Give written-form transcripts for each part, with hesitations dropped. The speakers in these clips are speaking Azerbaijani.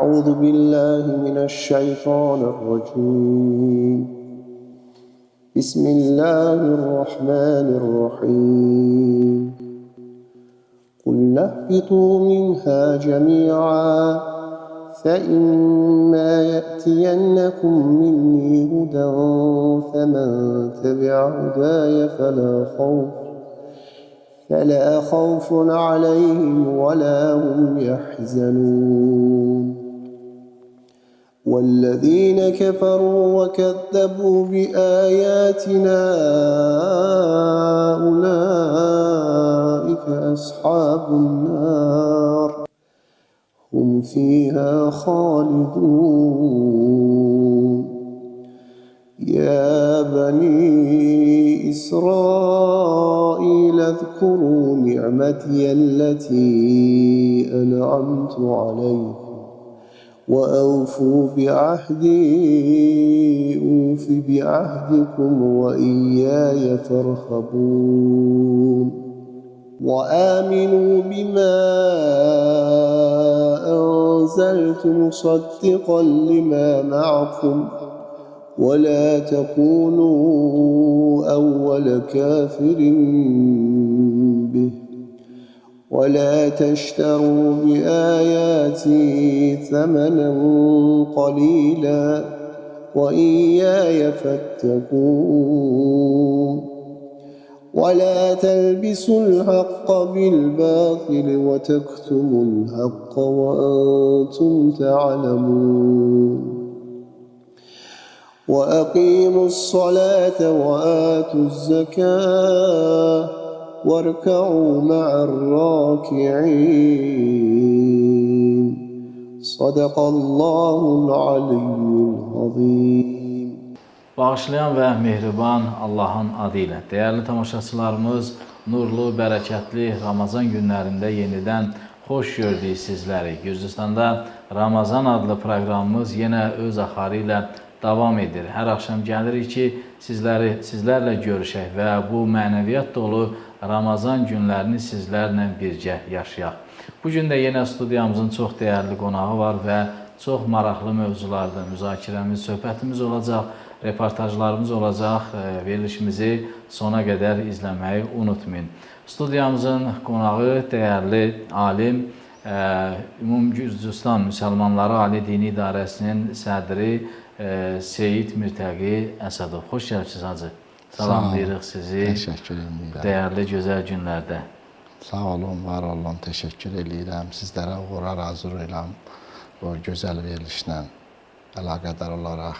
أعوذ بالله من الشيطان الرجيم بسم الله الرحمن الرحيم قلنا اهبطوا منها جميعا فإما يأتينكم مني هدى فمن تبع هداي فلا خوف عليهم ولا هم يحزنون والذين كفروا وكذبوا بآياتنا أولئك أصحاب النار هم فيها خالدون يا بني إسرائيل اذكروا نعمتي التي أنعمت عليكم وأوفوا بعهدي أوف بعهدكم وإياي فارهبون وآمنوا بما أنزلت مصدقا لما معكم ولا تكونوا أول كافر به ولا تشتروا بآياتي ثمنا قليلا وإياي فاتقون ولا تلبسوا الحق بالباطل وتكتموا الحق وأنتم تعلمون وأقيموا الصلاة وآتوا الزكاة واركعوا مع الراكعين صدق الله العلي العظيم. Bağışlayan və mehriban Allahın adı ilə. Dəyərli tamaşaçılarımız, nurlu, bərəkətli Ramazan günlərində yenidən xoş gördük sizləri. Gürcüstanda Ramazan adlı proqramımız yenə öz axarı ilə davam edir. Hər axşam gəlirik ki, sizlərlə görüşək və bu mənəviyyat dolu Ramazan günlərini sizlərlə birgə yaşayaq. Bugün də yenə studiyamızın çox dəyərli qonağı var və çox maraqlı mövzularda müzakirəmiz, söhbətimiz olacaq, reportajlarımız olacaq. Verilişimizi sona qədər izləməyi unutmayın. Studiyamızın qonağı dəyərli alim, Ümumi Gürcüstan Müsəlmanları Ali Dini İdarəsinin sədri Seyid Mirtəqi Əsədov. Xoş gəlibsiniz hacı. Salamlayırıq sizi. Təşəkkür edirəm. Dəyərli, gözəl günlərdə. Sağ olun, var olun. Təşəkkür edirəm. Sizlərə uğurlar arzu edirəm. Bu gözəl verilişlə əlaqədar olaraq.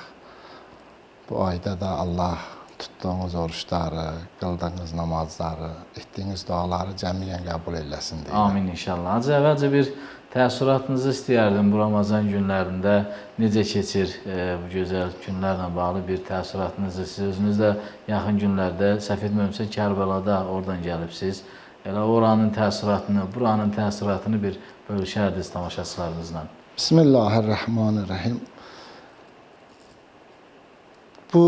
Bu ayda da Allah tutduğunuz oruçları, qıldığınız namazları, etdiyiniz duaları cəmiyyən qəbul eləsin deyirəm. Amin inşallah. Hacı, əvvəlcə bir təəssüratınızı istəyərdim bu Ramazan günlərində. Necə keçir bu gözəl günlərlə bağlı bir təəssüratınızı? Siz özünüz də yaxın günlərdə, səhv etmirəmsə, Kərbəlada oradan gəlibsiniz. Elə oranın təəssüratını, buranın təəssüratını bir bölüşərdiniz tamaşaçılarımızla. Bismillahirrahmanirrahim. Bu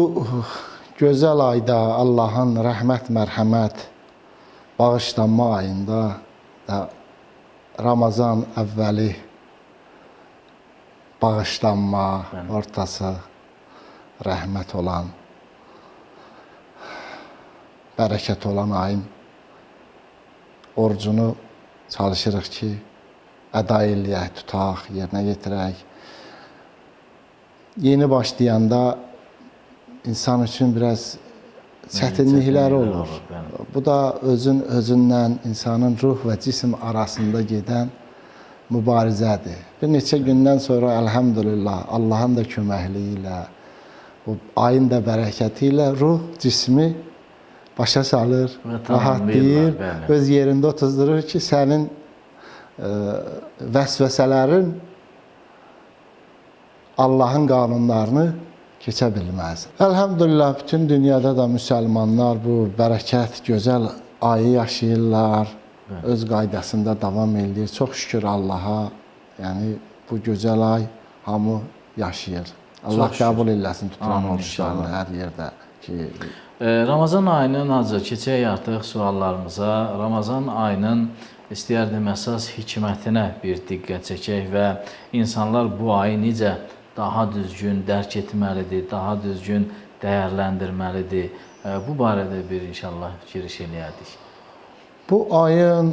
gözəl ayda Allahın rəhmət, mərhəmət, bağışlanma ayında da Ramazan əvvəli bağışlanma, ortası rəhmət olan, bərəkət olan ayın orucunu çalışırıq ki, əda eləyək, tutaq, yerinə yetirək. Yeni başlayanda insan üçün biraz çətinlikləri olur. Bu da özündən, insanın ruh və cisim arasında gedən mübarizədir. Bir neçə gündən sonra əlhəmdülillah, Allahın da köməkliyi ilə, bu ayın da bərəkəti ilə ruh, cismi başa salır, rahatlayır, öz yerində otuzdurur ki, sənin vəsvəsələrin Allahın qanunlarını keçə bilməz. Əlhəmdülillah, bütün dünyada da müsəlmanlar bu bərəkət, gözəl ayı yaşayırlar, öz qaydasında davam edir. Çox şükür Allaha, yəni bu gözəl ay hamı yaşayır. Allah qəbul eləsin tutulan oruçlarını hər yerdə ki. Ramazan ayının hacı, keçək artıq suallarımıza. Ramazan ayının istəyərdim əsas hikmətinə bir diqqət çəkək və insanlar bu ayı necə daha düzgün dərk etməlidir, daha düzgün dəyərləndirməlidir. Bu barədə bir inşallah giriş eləyərdik. Bu ayın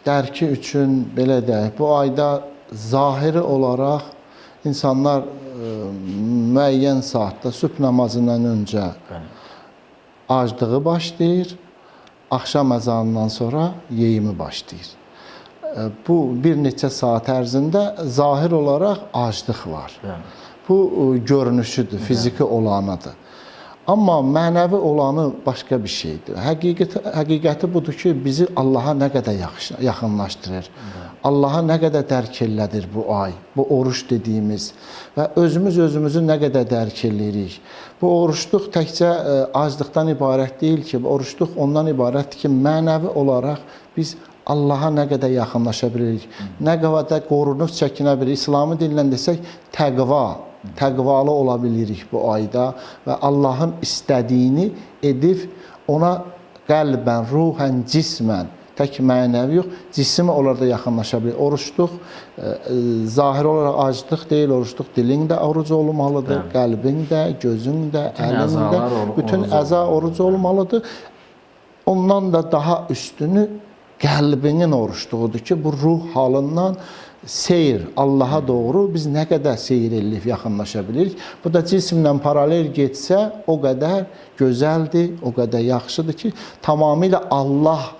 dərki üçün belə deyək, bu ayda zahiri olaraq insanlar müəyyən saatda sübh namazından öncə aclığı başlayır, axşam əzanından sonra yeyimi başlayır. Bu bir neçə saat ərzində zahir olaraq aclıq var. Bu görünüşüdür, fiziki olanıdır. Amma mənəvi olanı başqa bir şeydir. Həqiqəti budur ki, bizi Allaha nə qədər yaxınlaşdırır. Allaha nə qədər dərk elədir bu ay, bu oruç dediyimiz və özümüzü nə qədər dərk eləyirik. Bu oruçluq təkcə aclıqdan ibarət deyil ki, oruçluq ondan ibarətdir ki, mənəvi olaraq biz Allaha nə qədər yaxınlaşa bilirik, nə qədər qorunub çəkinə bilirik. İslamı dillə desək, təqvalı ola bilirik bu ayda və Allahın istədiyini edib ona qəlbən, ruhən, cismən, tək mənəvi yox, cismi onlarda yaxınlaşa bilir. Oruçluq zahir olaraq aclıq deyil, oruçluq dilin də oruc olmalıdır, qəlbin də, gözün də, əlin də, bütün əza oruc olmalıdır. Ondan da daha üstünü qəlbinin oruçluğudur ki, bu ruh halından seyr, Allaha doğru biz nə qədər seyr eləyib yaxınlaşa bilirik. Bu da cismlə paralel getsə, o qədər gözəldir, o qədər yaxşıdır ki, tamamilə Allah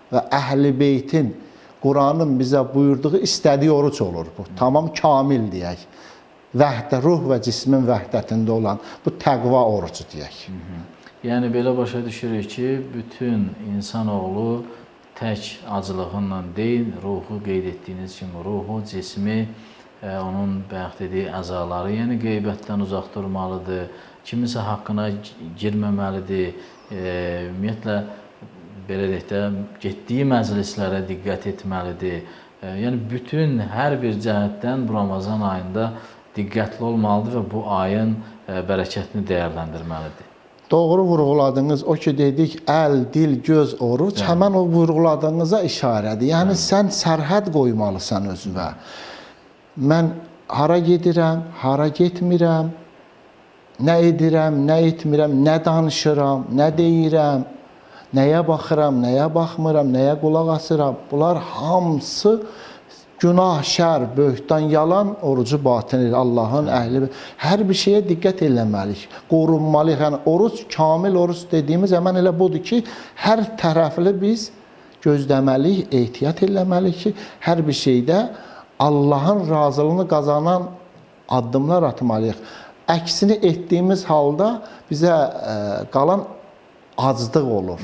və Əhl-i Beytin, Quranın bizə buyurduğu istədiyi oruc olur bu. Tamam kamil deyək. Ruh və cismin vəhdətində olan bu təqva orucu deyək. Yəni belə başa düşürük ki, bütün insanoğlu tək acılığınla deyil, ruhu qeyd etdiyiniz kimi, ruhu, cismi, onun bayaq dediyi əzaları, yəni qeybətdən uzaq durmalıdır, kimisə haqqına girməməlidir, ümumiyyətlə, belə deyək də, getdiyi məclislərə diqqət etməlidir. Yəni, bütün hər bir cəhətdən bu Ramazan ayında diqqətli olmalıdır və bu ayın bərəkətini dəyərləndirməlidir. Doğru vurğuladınız. O ki dedik, əl, dil, göz, oruc, həmən o vurğuladığınıza işarədir. Yəni, sən sərhəd qoymalısan özünə. Mən hara gedirəm, hara getmirəm, nə edirəm, nə etmirəm, nə danışıram, nə deyirəm, nəyə baxıram, nəyə baxmıram, nəyə qulaq asıram. Bunlar hamısı günah, şər, böhtan, yalan orucu batin edir. Allahın əhli. Hər bir şeyə diqqət eləməliyik. Qorunmalıyıq. Yəni, oruc, kamil oruc dediyimiz həmən elə budur ki, hər tərəfli biz gözləməliyik, ehtiyat eləməliyik ki, hər bir şeydə Allahın razılığını qazanan addımlar atmalıyıq. Əksini etdiyimiz halda bizə qalan aclıq olur.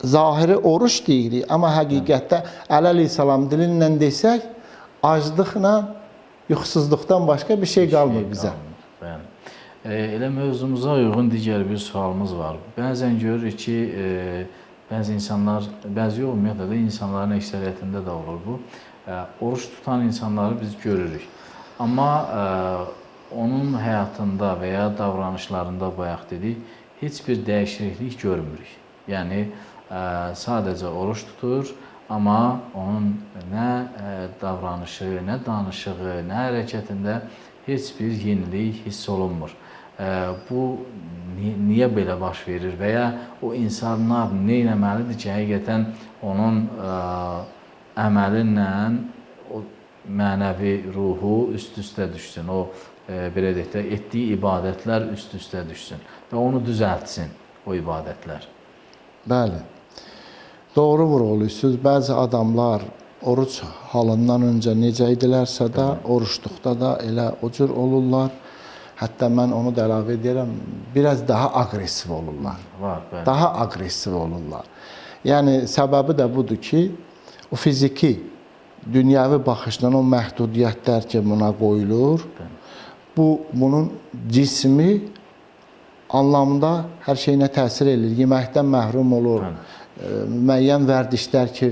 Zahiri oruç deyirik, amma həqiqətdə Əleyhissalam dilinlə desək, aclıqla, yuxusuzluqdan başqa bir şey qalmır bizə. Elə mövzumuza uyğun digər bir sualımız var. Bəzən görürük ki, bəzi insanlar, bəzi yox, ümumiyyətlə də insanların əksəriyyətində də olur bu. Oruç tutan insanları biz görürük. Amma onun həyatında və ya davranışlarında bayaq dedik, heç bir dəyişiklik görmürük. Yəni, sadəcə oruç tutur, amma onun nə davranışı, nə danışığı, nə hərəkətində heç bir yenilik hiss olunmur. Bu, niyə belə baş verir və ya o insanlar nə etməlidir ki, həqiqətən onun əməlinlə o mənəvi ruhu üst-üstə düşsün, o, belə deyək də, etdiyi ibadətlər üst-üstə düşsün və onu düzəltsin, o ibadətlər. Bəli, doğru vurğuluysunuz. Bəzi adamlar oruç halından öncə necə idilərsə də, oruçluqda da elə o cür olurlar. Hətta mən onu da əlavə edirəm, biraz daha aqressiv olurlar. Daha aqressiv olurlar. Yəni, səbəbi də budur ki, o fiziki, dünyəvi baxışdan o məhdudiyyətlər ki, buna qoyulur, bunun cismi anlamda hər şeyinə təsir edir. Yeməkdən məhrum olur. Müəyyən vərdişlər ki,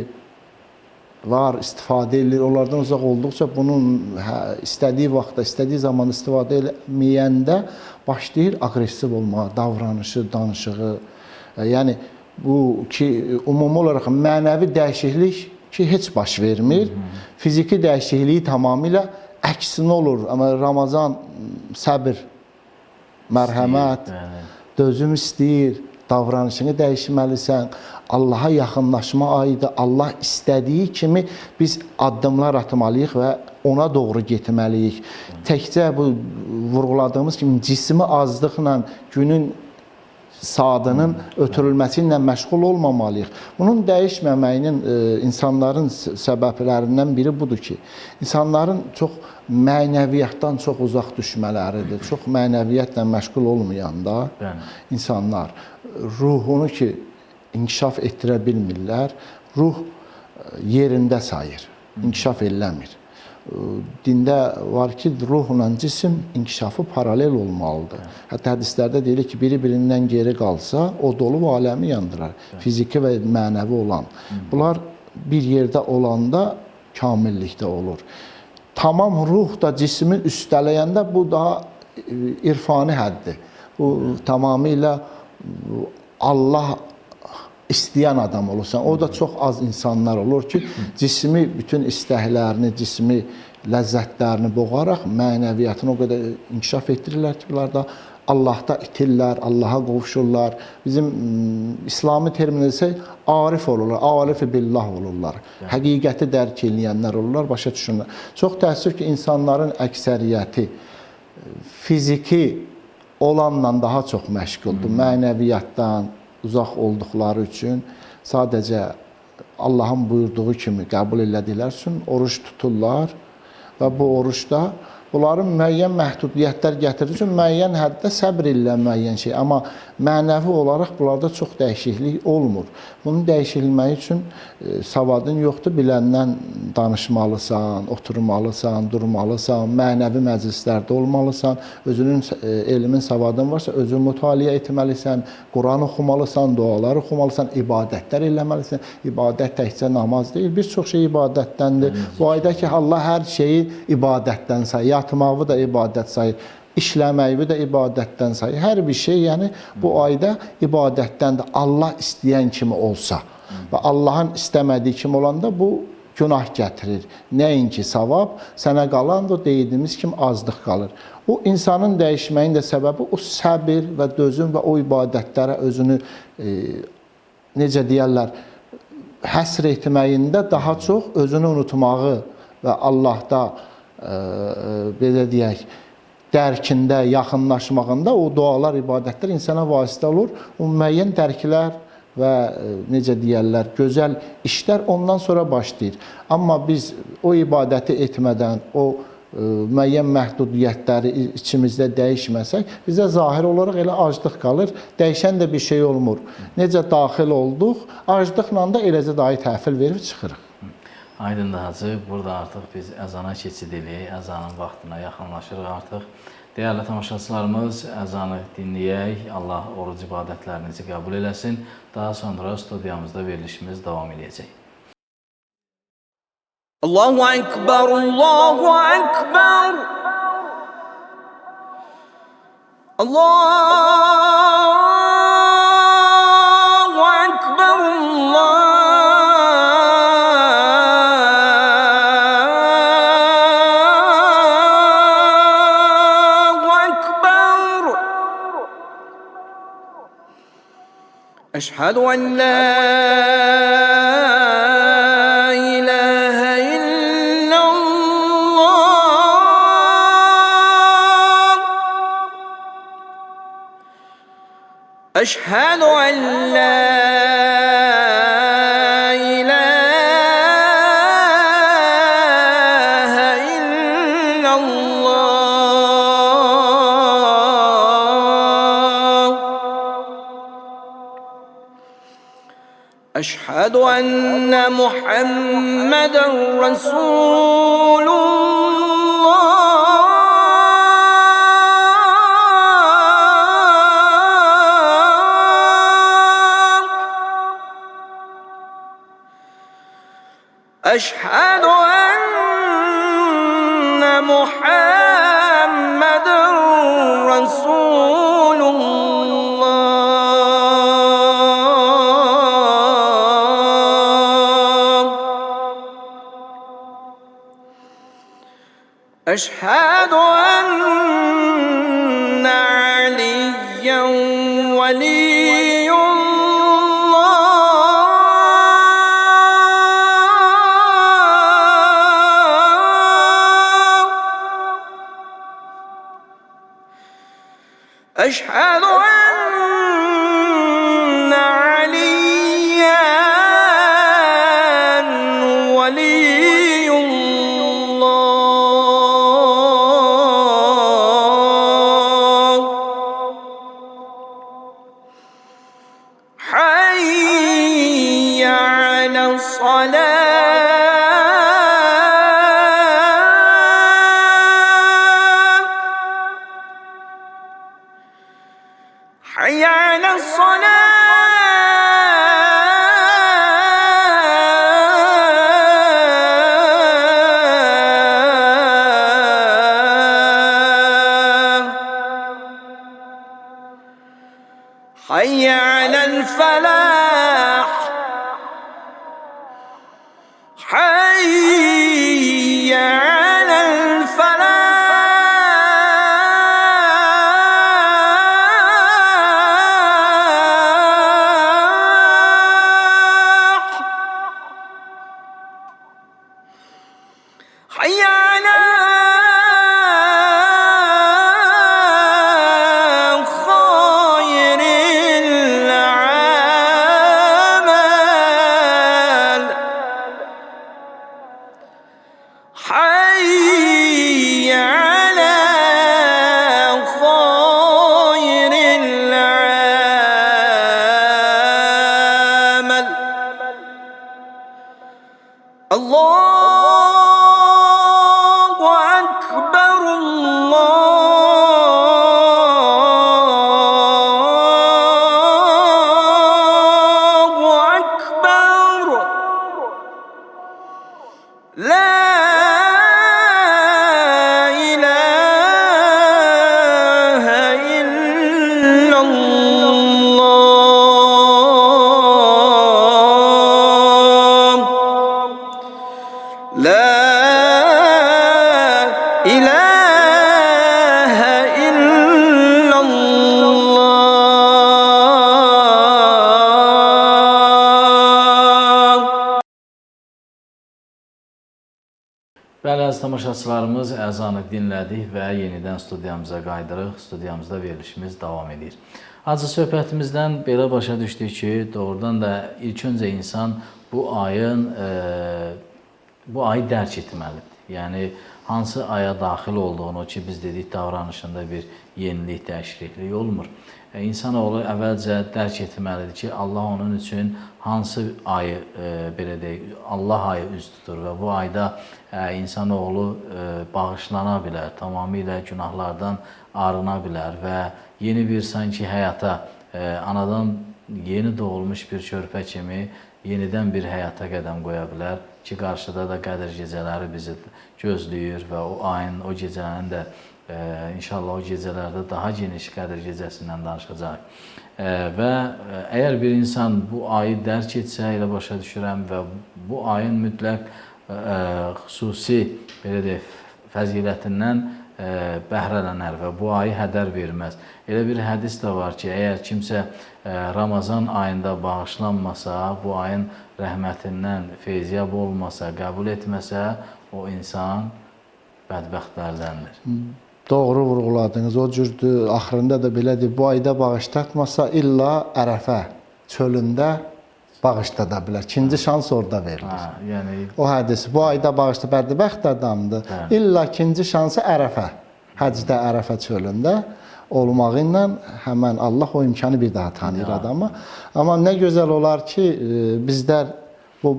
var, istifadə edilir. Onlardan uzaq olduqca bunun istədiyi vaxtda, istədiyi zaman istifadə etməyəndə başlayır aqressiv olmağa, davranışı, danışığı. Yəni, bu ki ümumi olaraq mənəvi dəyişiklik ki heç baş vermir. Fiziki dəyişikliyi tamamilə əksinə olur. Amma Ramazan səbr, mərhəmət, dözüm istəyir, davranışını dəyişməlisən. Allaha yaxınlaşma ayıdır. Allah istədiyi kimi biz addımlar atmalıyıq və ona doğru getməliyik. Təkcə bu vurğuladığımız kimi cismi azlıqla günün saatının ötürülməsi ilə məşğul olmamalıyıq. Bunun dəyişməməyinin insanların səbəblərindən biri budur ki, insanların çox mənəviyyatdan çox uzaq düşmələridir. Çox mənəviyyatla məşğul olmayanda insanlar ruhunu ki, inkişaf etdirə bilmirlər, ruh yerində sayır, inkişaf eləmir. Dində var ki, ruhla cisim inkişafı paralel olmalıdır. Hətta hədislərdə deyilir ki, biri birindən geri qalsa, o dolub aləmi yandırar. Fiziki və mənəvi olan. Bunlar bir yerdə olanda kamillikdə olur. Tamam ruh da cismi üstələyəndə bu daha irfani həddir. Bu tamamilə Allah istəyən adam olursan. O da çox az insanlar olur ki, cismi bütün istəklərini, cismi ləzzətlərini boğaraq mənəviyyatını o qədər inkişaf etdirirlər ki, bunlar da Allahda itirlər, Allaha qovuşurlar. Bizim İslami terminlə desək, arif olurlar, arif-i billah olurlar. Həqiqəti dərk eləyənlər olurlar, başa düşürlər. Çox təəssüf ki, insanların əksəriyyəti fiziki olanla daha çox məşğuldur. Mənəviyyatdan uzaq olduqları üçün sadəcə Allahın buyurduğu kimi qəbul elədikləri üçün oruç tuturlar və bu oruçda bunların müəyyən məhdudiyyətlər gətirir üçün müəyyən həddə səbr ilə müəyyən şey. Amma mənəvi olaraq bunlarda çox dəyişiklik olmur. Bunun dəyişilməyi üçün savadın yoxdur, biləndən danışmalısan, oturmalısan, durmalısan, mənəvi məclislərdə olmalısan, özünün elmin, savadın varsa özün mütaliə etməlisən, Quran oxumalısan, dualar oxumalısan, ibadətlər eləməlisən. İbadət təkcə namaz deyil, bir çox şey ibadətdəndir. Bu ayda ki, Allah hər şeyi ibadətdən sayır, yatmağı da ibadət sayır, işləməyi də ibadətdən sayır. Hər bir şey, yəni bu ayda ibadətdəndir. Allah istəyən kimi olsa və Allahın istəmədiyi kimi olanda bu günah gətirir. Nəinki savab, sənə qalan da dediyimiz kimi azlıq qalır. O insanın dəyişməyinin də səbəbi o səbir və dözüm və o ibadətlərə özünü necə deyərlər, həsr etməyində daha çox özünü unutmağı və Allahda belə deyək, dərkində, yaxınlaşmağında o dualar, ibadətlər insana vasitə olur. O müəyyən dərklər və necə deyərlər, gözəl işlər ondan sonra başlayır. Amma biz o ibadəti etmədən, o müəyyən məhdudiyyətləri içimizdə dəyişməsək, bizə zahir olaraq elə aclıq qalır, dəyişən də bir şey olmur. Necə daxil olduq, aclıqla da eləcə dahi təhvil verib çıxırıq. Aydındır Hacı, burada artıq biz əzana keçid edirik, əzanın vaxtına yaxınlaşırıq artıq. Dəyərli tamaşaçılarımız, əzanı dinləyək, Allah oruc ibadətlərinizi qəbul eləsin. Daha sonra studiyamızda verilişimiz davam edəcək. Allahu Ekber, Allahu Ekber. Allahu Ekber, أشهد أن لا إله إلا الله أشهد أن لا إله إلا الله أشهد أن محمدًا رسول الله أشهد أن محمدًا رسول الله أشهد أن عليا ولي الله. أشهد أن عليا ولي الله. حي على الصلاة. حي على الصلاة. حي على الفلاح. حي على الفلاح. حي على خير العمل. حي على خير العمل. الله أكبر الله أكبر. لا إله إلا الله. لا إله إلا الله. Bəli, əziz tamaşaçılarımız, əzanı dinlədik və yenidən studiyamıza qaydırıq. Studiyamızda verilişimiz davam edir. Hacı, söhbətimizdən belə başa düşdük ki, doğrudan da ilk öncə insan bu ayı dərk etməlidir. Yəni, hansı aya daxil olduğunu ki, biz dedik, davranışında bir yenilik, dəyişiklik olmur. İnsanoğlu əvvəlcə dərk etməlidir ki, Allah onun üçün hansı ayı, belə deyək, Allah ayı üz tutur və bu ayda insanoğlu bağışlana bilər, tamamilə günahlardan arına bilər və yeni bir sanki həyata, anadan yeni doğulmuş bir körpə kimi yenidən bir həyata qədəm qoya bilər ki, qarşıda da Qədr gecələri bizi gözləyir və o ayın, o gecələrin də İnşallah o gecələrdə daha geniş Qədr gecəsindən danışacaq. Və əgər bir insan bu ayı dərk etsə, elə başa düşürəm və bu ayın mütləq xüsusi belə deyək, fəzilətindən bəhrələnər və bu ayı hədər verməz. Elə bir hədis də var ki, əgər kimsə Ramazan ayında bağışlanmasa, bu ayın rəhmətindən feyziyab olmasa, qəbul etməsə, o insan bədbəxtlərdəndir. Doğru vurğuladınız. O cürdür, axırında da belədir, bu ayda bağışlatmasa illa Ərəfə çölündə bağışlada bilər. İkinci şans orada verilir. O hədis, bu ayda bağışla bədbəxt adamdır. İlla ikinci şansı Ərəfə, həcdə Ərəfə çölündə olmağı ilə həmən Allah o imkanı bir daha tanıyır adamı. Amma nə gözəl olar ki, bizlər bu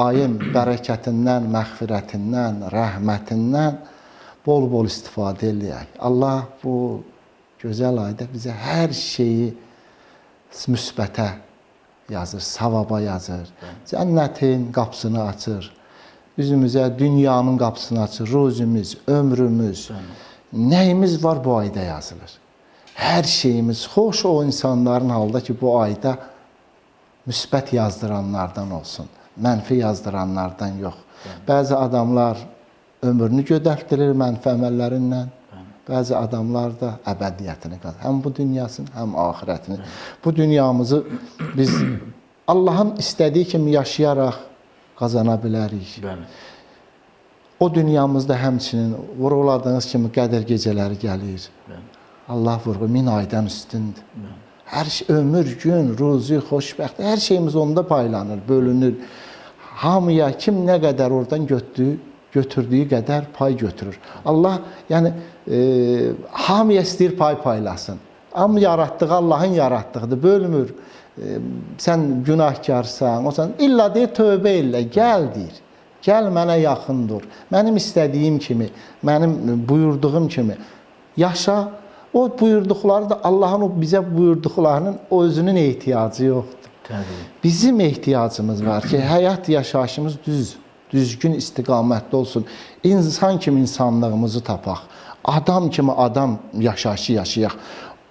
ayın bərəkətindən, məğfirətindən, rəhmətindən bol-bol istifadə eləyək. Allah bu gözəl ayda bizə hər şeyi müsbətə yazır, savaba yazır. Cənnətin qapısını açır. Üzümüzə dünyanın qapısını açır. Ruzimiz, ömrümüz, nəyimiz var bu ayda yazılır. Hər şeyimiz xoş o insanların halda ki, bu ayda müsbət yazdıranlardan olsun. Mənfi yazdıranlardan yox. Bəzi adamlar ömrünü gödərtdirir mənfi əməllərindən. Bəzi adamlar da əbədiyyətini qazanır. Həm bu dünyasını, həm axirətini. Bu dünyamızı biz Allahın istədiyi kimi yaşayaraq qazana bilərik. Bəli. O dünyamızda həmçinin vurğuladığınız kimi qədər gecələri gəlir. Allah vurğu 1000 aydan üstündür. Hər şey, ömür, gün, ruzi, xoşbəxt, hər şeyimiz onda paylanır, bölünür. Hamıya kim nə qədər oradan götürdüyü qədər pay götürür. Allah yəni hamıya istəyir pay paylasın. Amma yaratdığı Allahın yaratdığıdır, bölmür. Sən günahkarsan, o sən illa deyir tövbə elə, gəl deyir. Gəl mənə yaxın dur. Mənim istədiyim kimi, mənim buyurduğum kimi yaşa. O buyurduqları da Allahın o bizə buyurduqlarının o özünün ehtiyacı yoxdur. Təbii. Bizim ehtiyacımız var ki, həyat yaşayışımız düzgün istiqamətli olsun. İnsan kimi insanlığımızı tapaq. Adam kimi adam yaşayışı yaşayaq.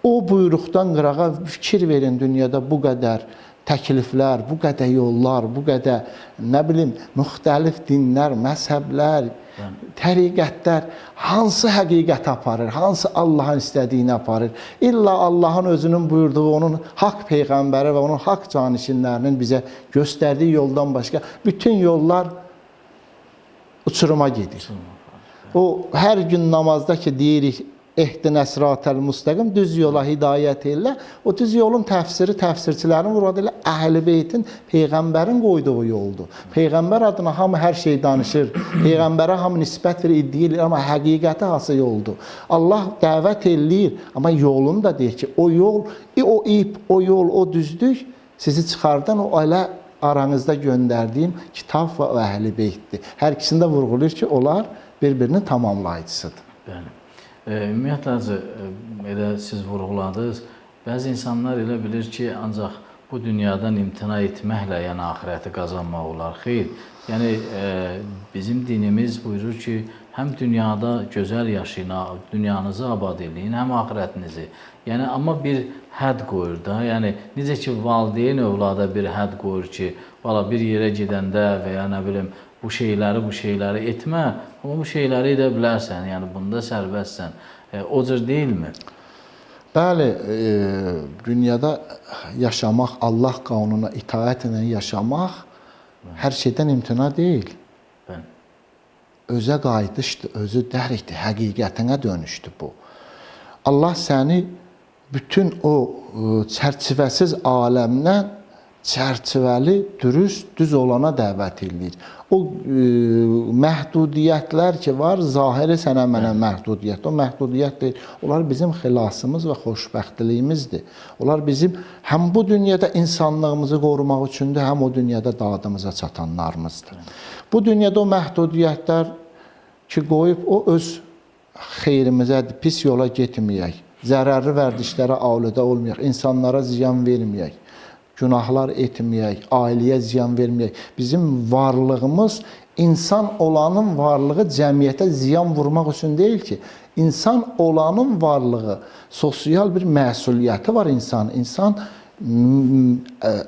O buyruqdan qırağa fikir verin dünyada bu qədər təkliflər, bu qədər yollar, bu qədər nə bilim müxtəlif dinlər, məzhəblər, təriqətlər hansı həqiqət aparır, hansı Allahın istədiyini aparır. İlla Allahın özünün buyurduğu, onun haqq peyğəmbəri və onun haqq canişinlərinin bizə göstərdiyi yoldan başqa bütün yollar uçuruma gedir. O hər gün namazda ki deyirik ehdinə sıratəl müstəqim, düz yola hidayət elə. O düz yolun təfsiri təfsirçilərin vurad elə Əhl-i Beytin Peyğəmbərin qoyduğu yoldur. Peyğəmbər adına hamı hər şey danışır. Peyğəmbərə hamı nisbət verir, iddia edir, amma həqiqəti hansı yoldur? Allah dəvət eləyir, amma yolunu da deyir ki, o yol, o ip, o yol, o düzlük sizi çıxardan o elə aranızda göndərdiyim kitab və Əhl-i Beytdir. Hər ikisində vurğulayır ki, onlar bir-birinin tamamlayıcısıdır. Bəli. Ümumiyyətlə, elə siz vurğuladınız, bəzi insanlar elə bilir ki, ancaq bu dünyadan imtina etməklə, yəni axirəti qazanmaq olar. Xeyr, yəni bizim dinimiz buyurur ki, həm dünyada gözəl yaşayın, dünyanızı abad edin, həm axirətinizi. Yəni, amma bir hədd qoyur da, yəni necə ki, valideyn övlada bir hədd qoyur ki, valla bir yerə gedəndə və ya nə bilim, bu şeyləri etmə, amma bu şeyləri edə bilərsən, yəni bunda sərbəstsən. O cür deyilmi? Bəli, dünyada yaşamaq, Allah qanununa itaət ilə yaşamaq hər şeydən imtina deyil. Bəli. Özə qayıdışdır, özü dərikdir, həqiqətinə dönüşdür bu. Allah səni bütün o çərçivəsiz aləmdən çərçivəli, dürüst, düz olana dəvət edir. O məhdudiyyətlər ki var, zahiri sənə mənə məhdudiyyət. O məhdudiyyət deyil. Onlar bizim xilasımız və xoşbəxtliyimizdir. Onlar bizim həm bu dünyada insanlığımızı qorumaq üçündür, həm o dünyada dadımıza çatanlarımızdır. Bu dünyada o məhdudiyyətlər ki qoyub, o öz xeyrimizədir, pis yola getməyək, zərərli vərdişlərə aludə olmayaq, insanlara ziyan verməyək, günahlar etməyək, ailəyə ziyan verməyək. Bizim varlığımız, insan olanın varlığı cəmiyyətə ziyan vurmaq üçün deyil ki, insan olanın varlığı, sosial bir məsuliyyəti var insan. İnsan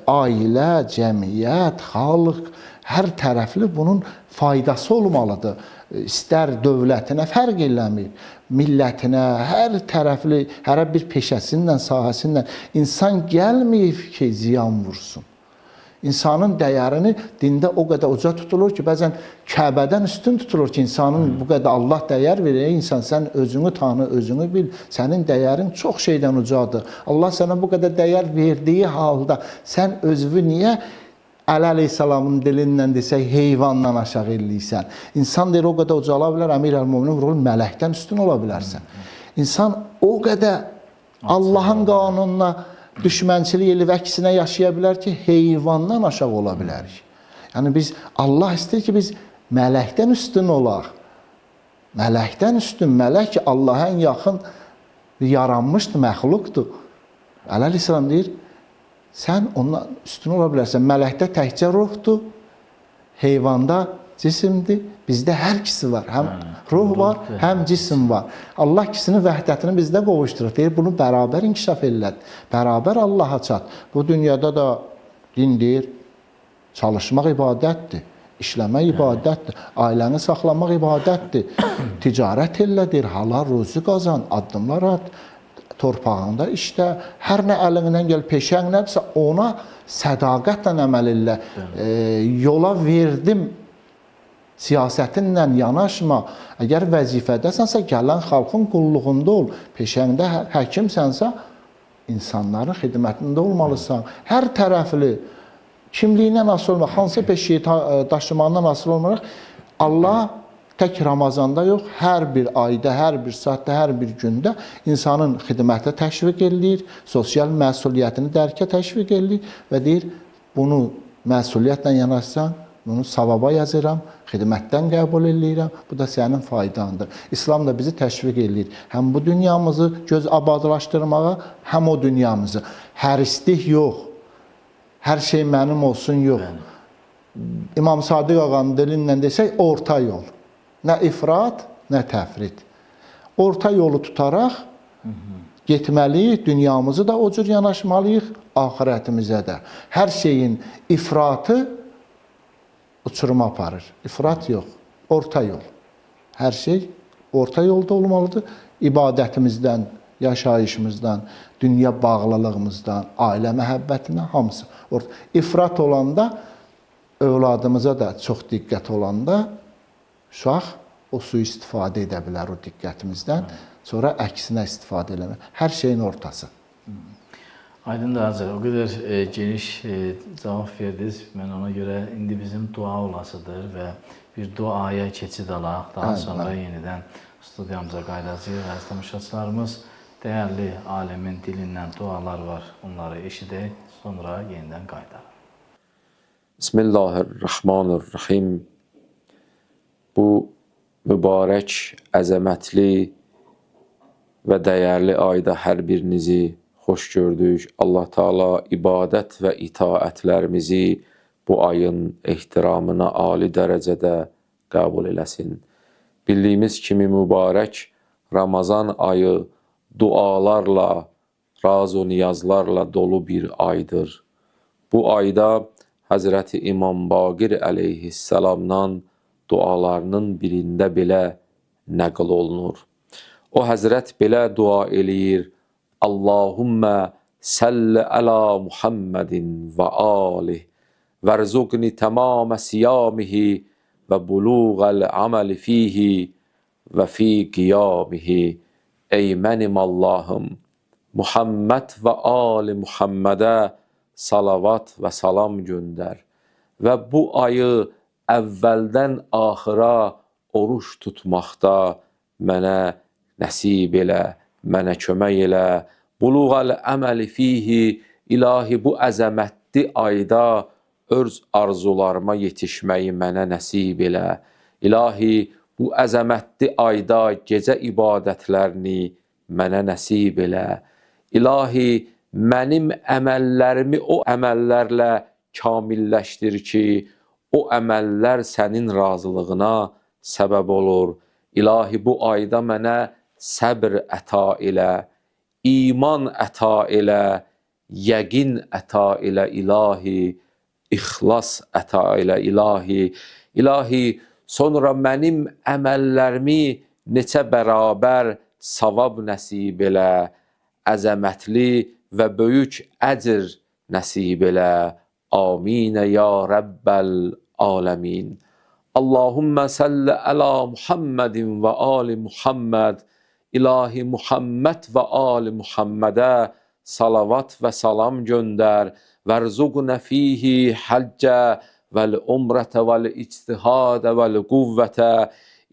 ailə, cəmiyyət, xalq, hər tərəfli bunun faydası olmalıdır. İstər dövlətinə fərq eləmir, millətinə, hər tərəfli, hər bir peşəsindən, sahəsindən insan gəlməyib ki, ziyan vursun. İnsanın dəyərini dində o qədər uca tutulur ki, bəzən Kəbədən üstün tutulur ki, insanın bu qədər Allah dəyər verir. İnsan, sən özünü tanı, özünü bil, sənin dəyərin çox şeydən ucadır. Allah sənə bu qədər dəyər verdiyi halda sən özünü niyə Əli əleyhissalamın dilindən desək, heyvandan aşağı eləyirsən. İnsan deyir, o qədər ucala bilər, əmir əl-müminin vurulur, mələkdən üstün ola bilərsən. İnsan o qədər Allahın qanununa düşmənçilik elib əksinə yaşaya bilər ki, heyvandan aşağı ola bilərik. Yəni biz, Allah istəyir ki, biz mələkdən üstün olaq. Mələkdən üstün, mələk ki, Allaha ən yaxın yaranmışdır, məxluqdur. Əli əleyhissalam deyir, sən ondan üstün ola bilərsən. Mələkdə təkcə ruhdur, heyvanda cisimdir. Bizdə hər ikisi var. Həm ruh var, həm cisim var. Allah ikisinin vəhdətini bizdə qovuşdurur. Deyir, bunu bərabər inkişaf elədir. Bərabər Allaha çat. Bu dünyada da din deyir, çalışmaq ibadətdir. İşləmək ibadətdir. Ailəni saxlamaq ibadətdir. Ticarət elədir, halal ruzi qazan, addımlar at, torpağında işlə, hər nə əlindən gəl, peşən nədirsə ona sədaqətlə əməl elə. Yola verdim siyasətinlə yanaşma. Əgər vəzifədəsənsə gələn xalqın qulluğunda ol. Peşəndə həkimsənsə insanların xidmətində olmalısan. Hər tərəfli kimliyindən asılı olmaq, hansı peşəyi daşımağından asılı olmayaraq Allah tək Ramazanda yox, hər bir ayda, hər bir saatda, hər bir gündə insanın xidmətə təşviq edir, sosial məsuliyyətini dərkə təşviq edir və deyir, bunu məsuliyyətlə yanaşsan, bunu savaba yazıram, xidmətdən qəbul edirəm, bu da sənin faydandır. İslam da bizi təşviq edir. Həm bu dünyamızı göz abadlaşdırmağa, həm o dünyamızı. Hərislik yox, hər şey mənim olsun yox. İmam Sadiq ağanın dilindən desək, orta yol. Nə ifrat, nə təfrid. Orta yolu tutaraq getməliyik, dünyamızı da o cür yanaşmalıyıq, axirətimizə də. Hər şeyin ifratı uçuruma aparır. İfrat yox, orta yol. Hər şey orta yolda olmalıdır. İbadətimizdən, yaşayışımızdan, dünya bağlılığımızdan, ailə məhəbbətindən hamısı. İfrat olanda, övladımıza da çox diqqət olanda, uşaq o suyu istifadə edə bilər o diqqətimizdən, sonra əksinə istifadə eləmək. Hər şeyin ortası. Aydındır Hacı, o qədər geniş cavab verdiniz. Mən ona görə indi bizim dua olasıdır və bir duaya keçid alaq. Daha sonra yenidən studiyamıza qayıdacağıq. Əziz tamaşaçılarımız, dəyərli aləmin dilindən dualar var. Onları eşidək, sonra yenidən qayıdarıq. Bismillahirrahmanirrahim. Bu mübarək, əzəmətli və dəyərli ayda hər birinizi xoş gördük. Allah Teala ibadət və itaətlərimizi bu ayın ehtiramına ali dərəcədə qəbul eləsin. Bildiyimiz kimi mübarək Ramazan ayı dualarla, raz və niyazlarla dolu bir aydır. Bu ayda Həzrəti İmam Baqir əleyhissalamdan dualarının birində belə nəql olunur. O Həzrət belə dua eləyir: Allahümmə salli əla Muhammedin və alih vərzuqni təmamə siyamihi və buluğəl əməli fihi və fi qiyamihi. Ey mənim Allahım, Muhammed və ali Muhammedə salavat və salam göndər və bu ayı əvvəldən axıra oruç tutmaqda mənə nəsib elə, mənə kömək elə. Buluğəl əməli fihi, ilahi bu əzəmətli ayda öz arzularıma yetişməyi mənə nəsib elə. İlahi bu əzəmətli ayda gecə ibadətlərini mənə nəsib elə. İlahi mənim əməllərimi o əməllərlə kamilləşdir ki, o əməllər sənin razılığına səbəb olur. İlahi bu ayda mənə səbr əta elə, iman əta elə, yəqin əta elə ilahi, ixlas əta elə ilahi. İlahi sonra mənim əməllərimi neçə bərabər savab nəsib elə, əzəmətli və böyük əcr nəsib elə. Aminə ya Rəbbəl aləmin. Allahümmə salli əla Muhammedin və ali Muhammed. İlahi Muhammed və ali Muhammedə salavat və salam göndər. Vərzuqnə fihi həccə vəl-umrətə vəl-ictihadə vəl-quvvətə.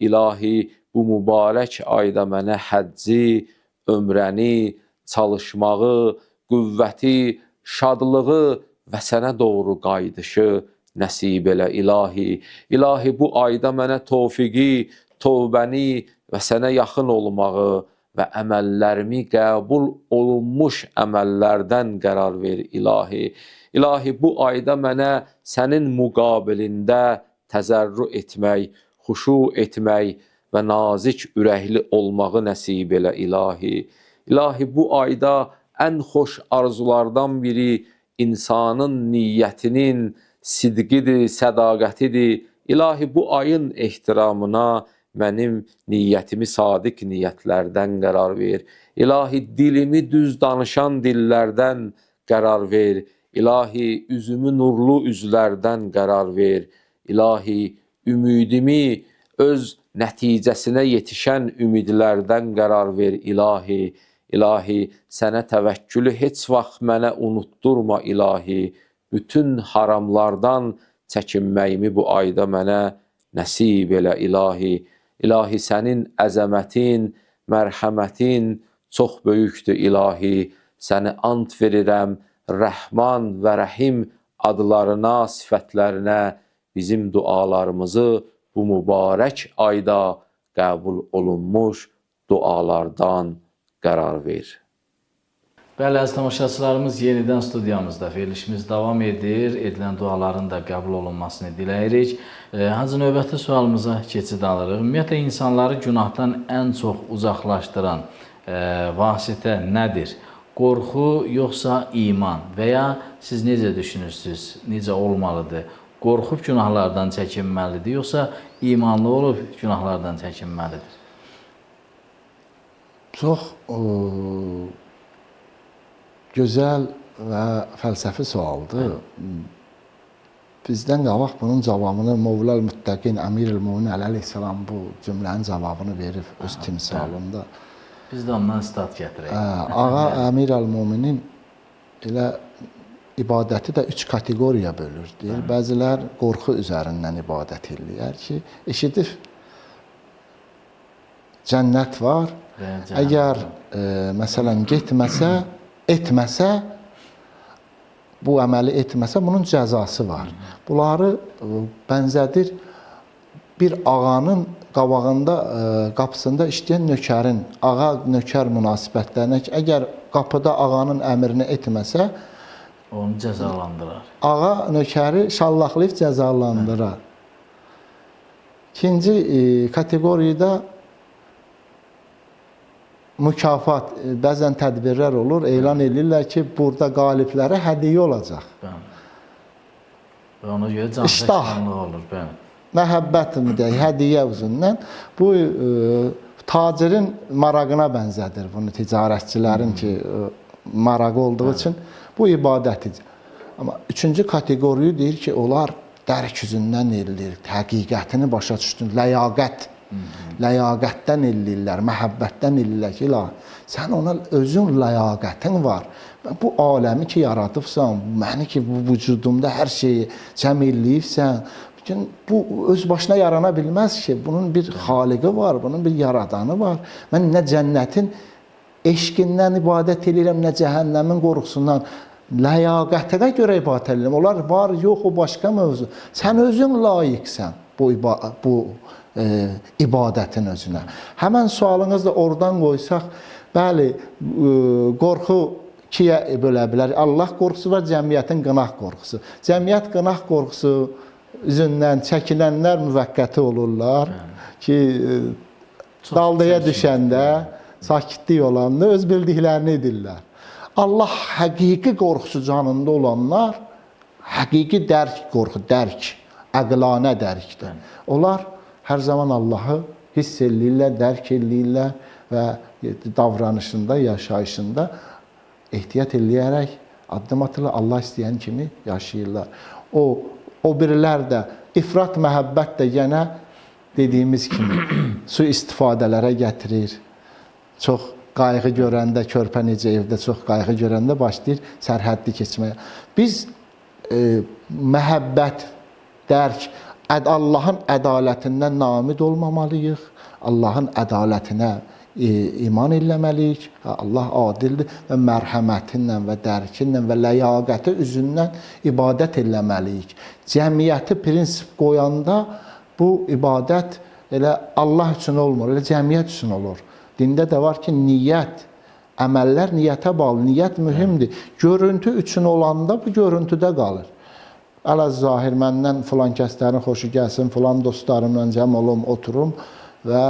İlahi bu mübarək ayda mənə həcci, ömrəni, çalışmağı, qüvvəti, şadlığı və sənə doğru qayıdışı nəsib elə ilahi. İlahi bu ayda mənə tövfiqi, tövbəni və sənə yaxın olmağı və əməllərimi qəbul olunmuş əməllərdən qərar ver ilahi. İlahi bu ayda mənə sənin müqabilində təzərrü etmək, xuşu etmək və nazik ürəkli olmağı nəsib elə ilahi. İlahi bu ayda ən xoş arzulardan biri insanın niyyətinin sidqidir, sədaqətidir. İlahi, bu ayın ehtiramına mənim niyyətimi sadiq niyyətlərdən qərar ver. İlahi, dilimi düz danışan dillərdən qərar ver. İlahi, üzümü nurlu üzlərdən qərar ver. İlahi, ümidimi öz nəticəsinə yetişən ümidlərdən qərar ver. İlahi, İlahi, sənə təvəkkülü heç vaxt mənə unutturma. İlahi, bütün haramlardan çəkinməyimi bu ayda mənə nəsib elə. İlahi, İlahi, sənin əzəmətin, mərhəmətin çox böyükdür. İlahi, səni ant verirəm, Rəhman və Rəhim adlarına, sifətlərinə bizim dualarımızı bu mübarək ayda qəbul olunmuş dualardan qərar ver. Bəli, əziz tamaşaçılarımız, yenidən studiyamızda verilişimiz davam edir. Edilən duaların da qəbul olunmasını diləyirik. Hacı, növbəti sualımıza keçid alırıq. Ümumiyyətlə, insanları günahdan ən çox uzaqlaşdıran vasitə nədir? Qorxu yoxsa iman? Və ya siz necə düşünürsünüz? Necə olmalıdır? Qorxub günahlardan çəkinməlidir, yoxsa imanlı olub günahlardan çəkinməlidir? Çox gözəl və fəlsəfi sualdır. Bizdən qabaq bunun cavabını Mövlal Müttəqin Əmirül-Möminin əleyhissalam bu cümlənin cavabını verib öz timsalında. Biz də ondan istat gətirək. Ağa Əmirül-Möminin elə ibadəti də 3 kateqoriyaya bölür. Deyir, bəzilər qorxu üzərindən ibadət edirlər ki, eşidib cənnət var. Əgər məsələn getməsə, etməsə, bu əməli etməsə, bunun cəzası var. Bunları bənzədir bir ağanın qabağında, qapısında işləyən nökərin, ağa-nökər münasibətlərinə ki, əgər qapıda ağanın əmrini etməsə, onu cəzalandırar. Ağa nökəri şallaqlayıb cəzalandırar. İkinci kateqoriyada mükafat, bəzən tədbirlər olur, elan edirlər ki, burada qaliblərə hədiyyə olacaq. Və ona görə canfəşanlıq olur. Məhəbbət deyək, hədiyyə üzündən. Bu, tacirin marağına bənzədir bunu, ticarətçilərin ki, marağı olduğu üçün bu ibadətidir. Amma üçüncü kateqoriyu deyir ki, onlar dərk üzündən edilir, həqiqətini başa düşdün, ləyaqət. Ləyaqətdən eləyirlər, məhəbbətdən eləyirlər ki, sən ona özün ləyaqətin var. Bu aləmi ki, yaradıbsan, məni ki, bu vücudumda hər şeyi cəm eləyibsən, bu öz başına yarana bilməz ki, bunun bir xaliqi var, bunun bir yaradanı var. Mən nə cənnətin eşqindən ibadət edirəm, nə cəhənnəmin qorxusundan, ləyaqətinə görə ibadət edirəm. Onlar var, yox, o başqa mövzu. Sən özün layiqsən bu ibadətin özünə. Həmən sualınızı da oradan qoysaq, bəli, qorxu ikiyə bölə bilər. Allah qorxusu var, cəmiyyətin qınaq qorxusu. Cəmiyyət qınaq qorxusu üzündən çəkinənlər müvəqqəti olurlar ki, daldaya düşəndə, sakitlik olanda öz bildiklərini edirlər. Allah həqiqi qorxusu canında olanlar, həqiqi dərk qorxu, dərk, əqlanə dərkdir. Onlar hər zaman Allahı hiss eləyirlər, dərk eləyirlər və davranışında, yaşayışında ehtiyat eləyərək addım atırlar, Allah istəyən kimi yaşayırlar. O birilər də ifrat məhəbbət də yenə dediyimiz kimi su istifadələrə gətirir. Çox qayğı görəndə, körpə necə evdə çox qayğı görəndə başlayır sərhəddi keçməyə. Biz məhəbbət, dərk, Allahın ədalətindən namid olmamalıyıq. Allahın ədalətinə iman eləməliyik. Allah adildir və mərhəmətinlə və dərkinlə və ləyaqəti üzündən ibadət eləməliyik. Cəmiyyəti prinsip qoyanda bu ibadət elə Allah üçün olmur, elə cəmiyyət üçün olur. Dində də var ki, niyyət, əməllər niyyətə bağlı, niyyət mühümdür. Görüntü üçün olanda bu görüntüdə qalır. Əl-zahir məndən filan kəslərin xoşu gəlsin, filan dostlarımla cəm olum, oturum. və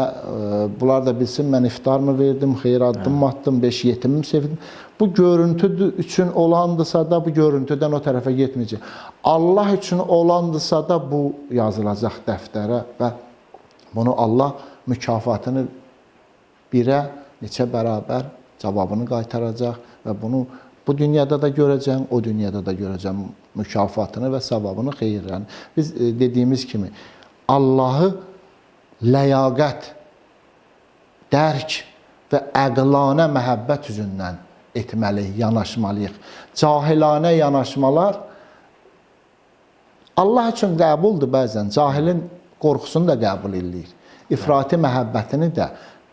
bunlar da bilsin, mən iftarımı verdim, xeyir addım atdım, 5 yetimimi sevdim. Bu görüntü üçün olandısa da bu görüntüdən o tərəfə getməyəcək. Allah üçün olandısa da bu yazılacaq dəftərə və bunu Allah mükafatını birə neçə bərabər cavabını qaytaracaq və bunu bu dünyada da görəcəm, o dünyada da görəcəm mükafatını və savabını, xeyirlərini. Biz dediyimiz kimi Allahı ləyaqət, dərk və əqlanə məhəbbət üzündən etməliyik, yanaşmalıyıq. Cahilanə yanaşmalar Allah üçün qəbuldur bəzən, cahilin qorxusunu da qəbul edir. İfrati məhəbbətini də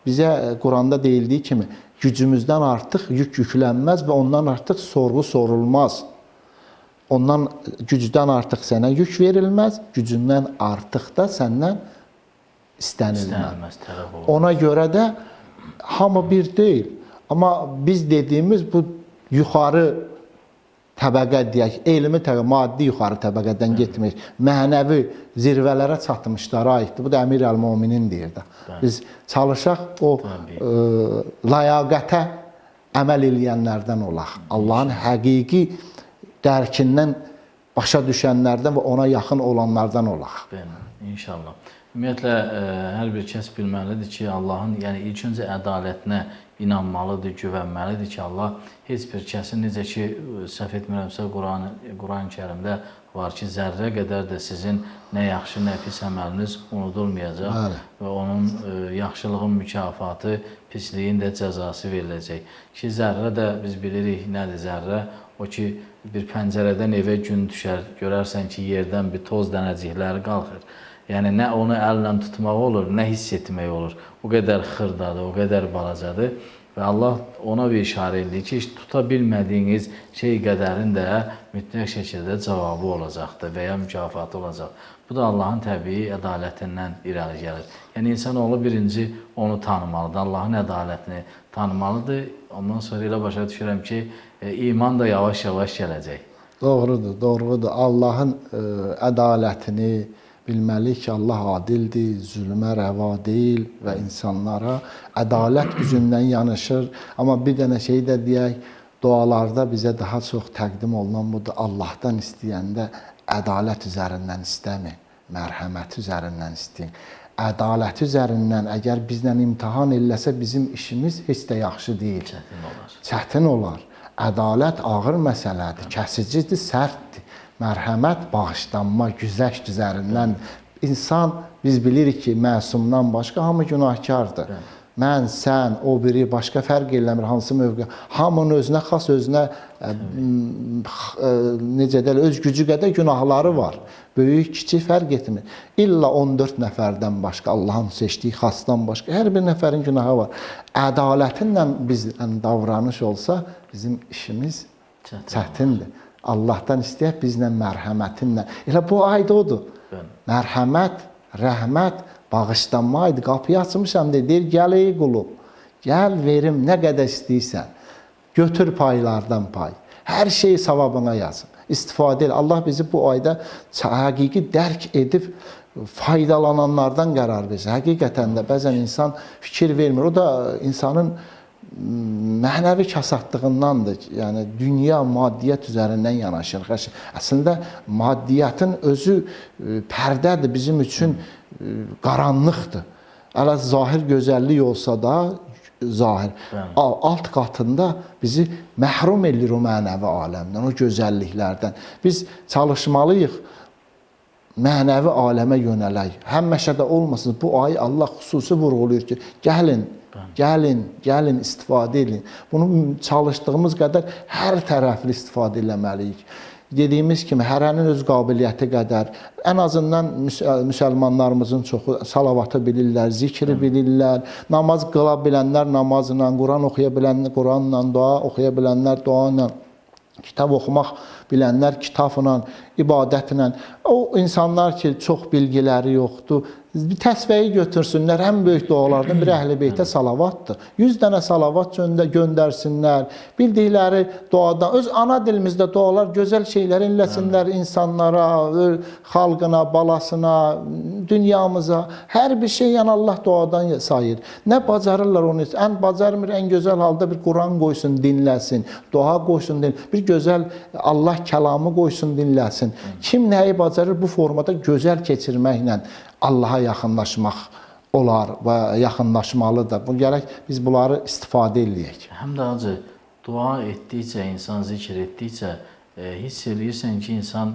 bizə Quranda deyildiyi kimi gücümüzdən artıq yük yüklənməz və ondan artıq sorğu sorulmaz. Ondan gücdən artıq sənə yük verilməz, gücündən artıq da səndən istənilməz. Ona görə də hamı bir deyil. Amma biz dediyimiz bu yuxarı təbəqə deyək, elmi təbəqə, maddi yuxarı təbəqədən getmir. Mənəvi zirvələrə çatmışlara aiddir. Bu da Əmir Əl-Mominin deyir də. Biz çalışaq o ləyaqətə əməl eləyənlərdən olaq. Allahın həqiqi dərkindən başa düşənlərdən və ona yaxın olanlardan olaq. İnşallah. Ümumiyyətlə, hər bir kəs bilməlidir ki, Allahın, yəni ilk öncə ədalətinə inanmalıdır, güvənməlidir ki, Allah heç bir kəsin, necə ki, səhv etmirəmsə, Quran-ı Kərimdə var ki, zərrə qədər də sizin nə yaxşı, nə pis əməliniz unudulmayacaq və onun yaxşılığın mükafatı, pisliyin də cəzası veriləcək. Ki, zərrə də biz bilirik, nədir zərrə? O ki, bir pəncərədən evə gün düşər, görərsən ki, yerdən bir toz dənəcikləri qalxır. Yəni, nə onu əllə tutmaq olur, nə hiss etmək olur. O qədər xırdadır, o qədər balacadır. Və Allah ona bir işarə edir ki, tuta bilmədiyiniz şey qədərin də mütləq şəkildə cavabı olacaqdır və ya mükafatı olacaq. Bu da Allahın təbii ədalətindən irəli gəlir. Yəni, insanoğlu birinci onu tanımalıdır, Allahın ədalətini tanımalıdır. Ondan sonra elə başa düşürəm ki, iman da yavaş-yavaş gələcək. Doğrudur, doğrudur. Allahın ədalətini bilməliyik ki, Allah adildir, zülmə rəva deyil və insanlara ədalət üzündən yanaşır. Amma bir dənə şey də deyək, dualarda bizə daha çox təqdim olunan budur. Allahdan istəyəndə ədalət üzərindən istəməyin, mərhəmət üzərindən istəyin. Ədalət üzərindən əgər bizlə imtihan eləsə bizim işimiz heç də yaxşı deyil. Çətin olar. Ədalət ağır məsələdir, kəsicidir, sərtdir. Mərhəmət, bağışlanma, güzəşt üzərindən. İnsan, biz bilirik ki, məsumdan başqa hamı günahkardır. Mən, sən, o biri, başqa fərq eləmir, hansı mövqe. Hamının özünə xas, özünə necə deyil, öz gücü qədər günahları var. Böyük, kiçik fərq etmir. İlla 14 nəfərdən başqa, Allahın seçdiyi xasdan başqa, hər bir nəfərin günahı var. Ədalətinlə bizlə davranış olsa, bizim işimiz çətindir. Allahdan istəyək bizlə mərhəmətinlə. Elə bu ayda odur. Mərhəmət, rəhmət, bağışlanma aydı. Qapıyı açmışam deyir, gəl ey qulum, gəl verim nə qədər istəyirsən. Götür paylardan pay. Hər şeyi savabına yazın. İstifadə el. Allah bizi bu ayda həqiqi dərk edib faydalananlardan qərar versin. Həqiqətən də bəzən insan fikir vermir. O da insanın mənəvi kasadlığındandır. Yəni, dünya, maddiyyət üzərindən yanaşır. Əslində, maddiyyətin özü pərdədir, bizim üçün qaranlıqdır. Ələ zahir gözəllik olsa da, zahir, alt qatında bizi məhrum edir o mənəvi aləmdən, o gözəlliklərdən. Biz çalışmalıyıq, mənəvi aləmə yönələk. Həmişə də olmasın, bu ayı Allah xüsusi vurğulayır ki, gəlin, istifadə edin. Bunu çalışdığımız qədər hər tərəfli istifadə eləməliyik. Dediyimiz kimi, hərənin öz qabiliyyəti qədər, ən azından müsəlmanlarımızın çoxu salavatı bilirlər, zikri bilirlər, namaz qıla bilənlər namazla, Quran oxuya bilənlər Quranla, dua oxuya bilənlər dua ilə, kitab oxumaq bilənlər kitabla, ibadətlə. O insanlar ki, çox bilgiləri yoxdur, bir təsbehi götürsünlər, ən böyük dualardan bir Əhl-i Beytə salavatdır. 100 dənə salavat göndərsinlər, bildikləri duadan, öz ana dilimizdə dualar, gözəl şeylər inləsinlər insanlara, xalqına, balasına, dünyamıza. Hər bir şey yəni Allah duadan sayır. Nə bacarırlar onu? Ən bacarmır, ən gözəl halda bir Quran qoysun, dinləsin, dua qoysun, dinləsin, bir gözəl Allah kəlamı qoysun, dinləsin. Kim nəyi bacarır bu formada gözəl keçirməklə Allaha yaxınlaşmaq olar və yaxınlaşmalıdır. Bu gərək biz bunları istifadə eləyək. Həm də hacı, dua etdikcə, insan zikr etdikcə hiss eləyirsən ki, insan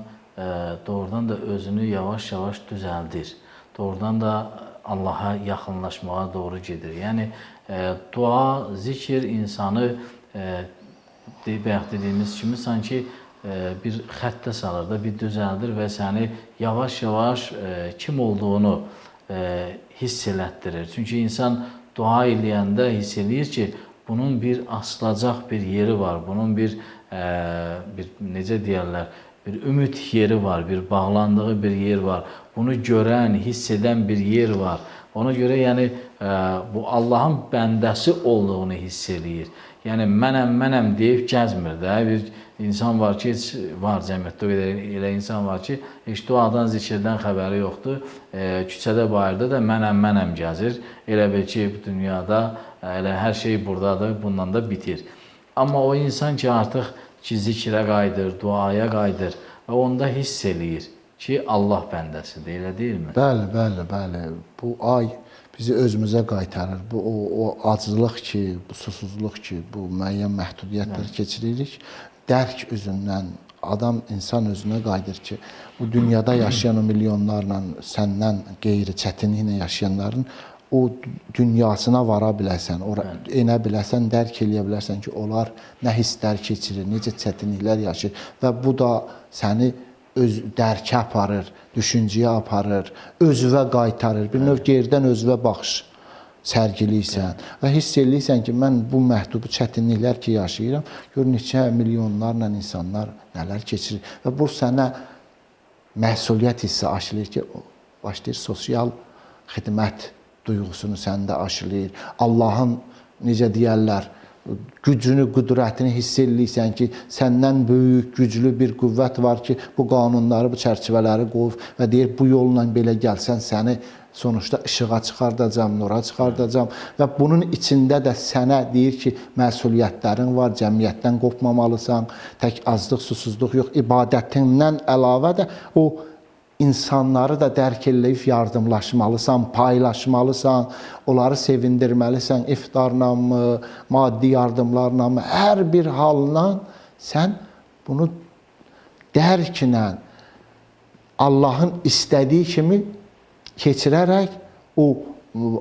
doğrudan da özünü yavaş-yavaş düzəldir. Doğrudan da Allaha yaxınlaşmağa doğru gedir. Yəni, dua, zikr insanı bayaq dediyimiz kimi sanki bir xəttə salır da, bir düzəldir və səni yavaş-yavaş kim olduğunu hiss elətdirir. Çünki insan dua eləyəndə hiss eləyir ki, bunun bir asılacaq bir yeri var, bunun bir necə deyərlər, bir ümid yeri var, bir bağlandığı bir yer var, bunu görən, hiss edən bir yer var. Ona görə yəni bu Allahın bəndəsi olduğunu hiss eləyir. Yəni mənəm deyib gəzmir də. Bir insan var ki, var cəmiyyətdə elə insan var ki, heç duadan, zikirdən xəbəri yoxdur. Küçədə, bayırda da mənəm gəzir. Elə bil ki, dünyada elə hər şey buradadır, bundan da bitir. Amma o insan ki, artıq ki, zikrə qayıdır, duaya qayıdır və onda hiss eləyir ki, Allah bəndəsidir, elə deyilmi? Bəli. Bu ay bizi özümüzə qaytarır. Bu o aclıq ki, bu susuzluq ki, bu müəyyən məhdudiyyətləri keçiririk. Dərk üzündən adam insan özünə qayıdır ki, bu dünyada yaşayan o milyonlarla səndən qeyri çətinliklə yaşayanların o dünyasına vara bilərsən, enə bilərsən, dərk eləyə bilərsən ki, onlar nə hisslər keçirir, necə çətinliklər yaşayır və bu da səni öz dərkə aparır, düşüncəyə aparır, özünə qaytarır. Bir növ geridən özünə baxış sərgiliysən və hiss eləyirsən ki, mən bu məhdud çətinliklər ki yaşayıram, gör neçə milyonlarla insanlar nələr keçirir və bu sənə məsuliyyət hissi aşılayır ki, başlayır sosial xidmət duyğusunu səndə aşılayır. Allahın necə deyərlər, gücünü, qüdrətini hiss eləyirsən ki, səndən böyük, güclü bir qüvvət var ki, bu qanunları, bu çərçivələri qoyub və deyir, bu yolla belə gəlsən, səni sonuçta işığa çıxardacam, nura çıxardacam və bunun içində də sənə deyir ki, məsuliyyətlərin var, cəmiyyətdən qopmamalısan, tək azlıq, susuzluq yox, ibadətindən əlavə də o insanları da dərk eləyib yardımlaşmalısan, paylaşmalısan, onları sevindirməlisən, iftarla mı, maddi yardımlarla mı, hər bir halla sən bunu dərklə Allahın istədiyi kimi keçirərək o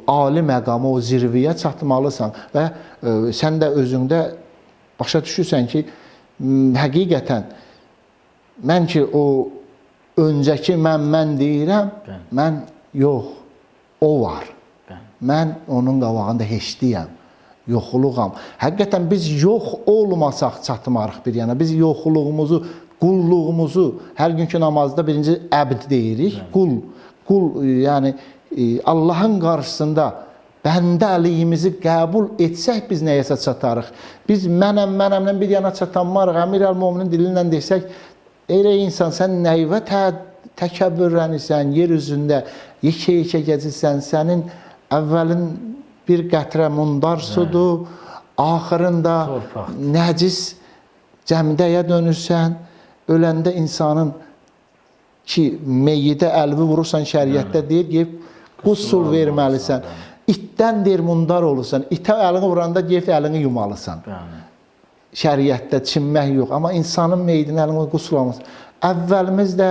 ali məqama, o zirvəyə çatmalısan və sən də özündə başa düşürsən ki, həqiqətən mən ki o öncəki mən deyirəm, mən yox, o var. Mən onun qabağında heçliyəm, yoxluğam. Həqiqətən biz yox olmasaq çatmarıq bir yana. Biz yoxluğumuzu, qulluğumuzu hər günkü namazda birinci əbd deyirik. Qul yəni Allahın qarşısında bəndəliyimizi qəbul etsək biz nəyəsə çatarıq. Biz mənəmlə bir yana çatanmarıq. Əmir əl-Mominin dilindən desək, elə insan, sən nəyvə təkəbbürlənirsən, yer üzündə yekə gəzirsən, sənin əvvəlin bir qətrə mundar sudur, axırında nəcis cəmdəyə dönürsən, öləndə insanın ki, meyyidə əlvi vurursan, şəriətdə deyir, qusul verməlisən. İtdən deyir, mundar olursan, itə əlini vuranda deyir, əlini yumalısan. Şəriətdə çinmək yox, amma insanın meydinə əlini qusul olmasın. Əvvəlimiz də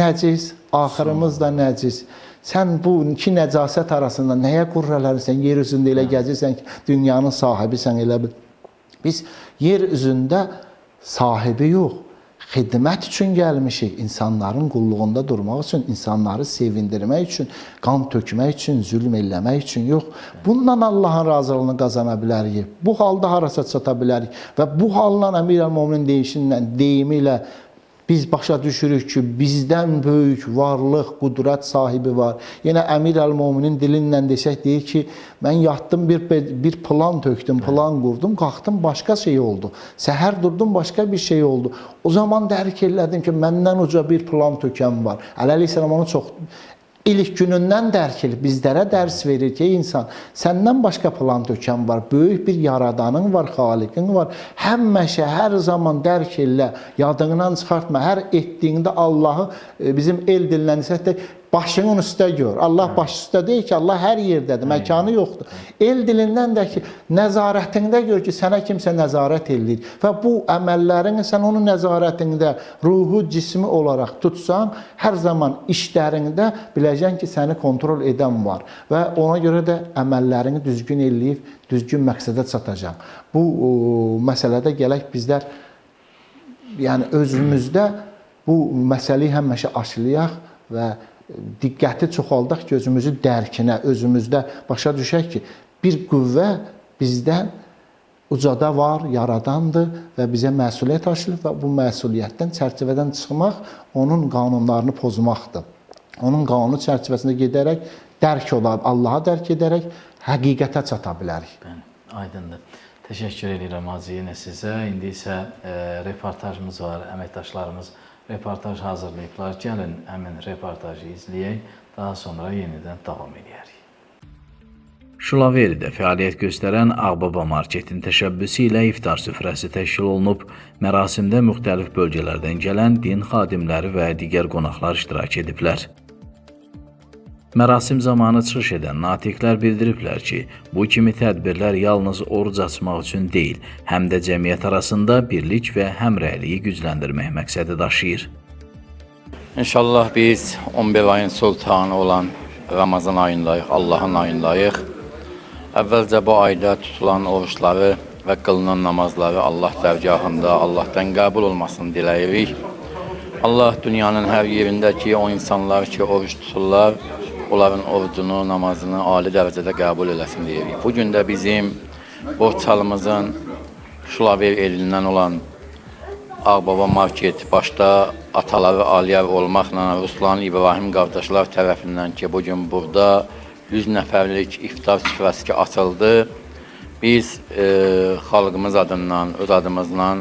nəcis, axırımız da nəcis. Sən bu iki nəcasət arasında nəyə qurrələnirsən, yer üzündə elə gəzirsən ki, dünyanın sahibisən elə bil. Biz yer üzündə sahibi yox, xidmət üçün gəlmişik, insanların qulluğunda durmaq üçün, insanları sevindirmək üçün, qan tökmək üçün, zülm eləmək üçün yox. Bundan Allahın razılığını qazana bilərik. Bu halda harasa çata bilərik və bu halla Əmir əl-Mominin deyimi ilə biz başa düşürük ki, bizdən böyük varlıq, qudrət sahibi var. Yenə Əmir Əl-Mominin dilindən desək, deyir ki, mən yatdım, bir plan tökdüm, plan qurdum, qalxdım, başqa şey oldu. Səhər durdum, başqa bir şey oldu. O zaman dərk elədim ki, məndən uca bir plan tökən var. Əli əleyhissalam onu çox İlk günündən dərk edib, bizlərə dərs verir ki, insan, səndən başqa plan tökən var, böyük bir yaradanın var, xaliqin var. Həmişə, hər zaman dərk elə, yadından çıxartma, hər etdiyində Allahı, bizim el dilindən desək də, başının üstə gör. Allah baş üstə deyil ki, Allah hər yerdədir, məkanı yoxdur. El dilindən də ki, nəzarətində gör ki, sənə kimsə nəzarət edir. Və bu əməllərini sən onun nəzarətində ruhu, cismi olaraq tutsan, hər zaman işlərində biləcəksən ki, səni kontrol edən var. Və ona görə də əməllərini düzgün eləyib, düzgün məqsədə çatacaq. Bu məsələdə gələk bizlər, yəni özümüzdə bu məsələyi həmişə aşılayaq və diqqəti çoxaldaq ki, özümüzü dərkinə, özümüzdə başa düşək ki, bir qüvvə bizdən ucada var, yaradandır və bizə məsuliyyət aşılır və bu məsuliyyətdən, çərçivədən çıxmaq onun qanunlarını pozmaqdır. Onun qanunu çərçivəsində gedərək, dərk olaraq, Allaha dərk edərək, həqiqətə çata bilərik. Aydındır. Təşəkkür edirəm Hacı yenə sizə. İndi isə reportajımız var, əməkdaşlarımız reportaj hazırlayıblar. Gəlin həmin reportajı izləyək, daha sonra yenidən davam edərik. Şulaveridə fəaliyyət göstərən Ağbaba Marketin təşəbbüsü ilə iftar süfrəsi təşkil olunub. Mərasimdə müxtəlif bölgələrdən gələn din xadimləri və digər qonaqlar iştirak ediblər. Mərasim zamanı çıxış edən natiqlər bildiriblər ki, bu kimi tədbirlər yalnız oruc açmaq üçün deyil, həm də cəmiyyət arasında birlik və həmrəyliyi gücləndirmək məqsədi daşıyır. İnşallah biz 11 ayın sultanı olan Ramazan ayındayıq, Allahın ayındayıq. Əvvəlcə bu ayda tutulan oruçları və qılınan namazları Allah dərgahında Allahdan qəbul olmasını diləyirik. Allah dünyanın hər yerindəki o insanlar ki, oruç tuturlar, onların orucunu, namazını ali dərəcədə qəbul eləsin deyirik. Bugün də bizim Borçalımızın Şulaver elindən olan Ağbaba Market başda ataları Aliyev olmaqla Ruslan İbrahim qardaşlar tərəfindən ki, bugün burada 100 nəfərlik iftar süfrəsi açıldı. Biz xalqımız adından, öz adımızla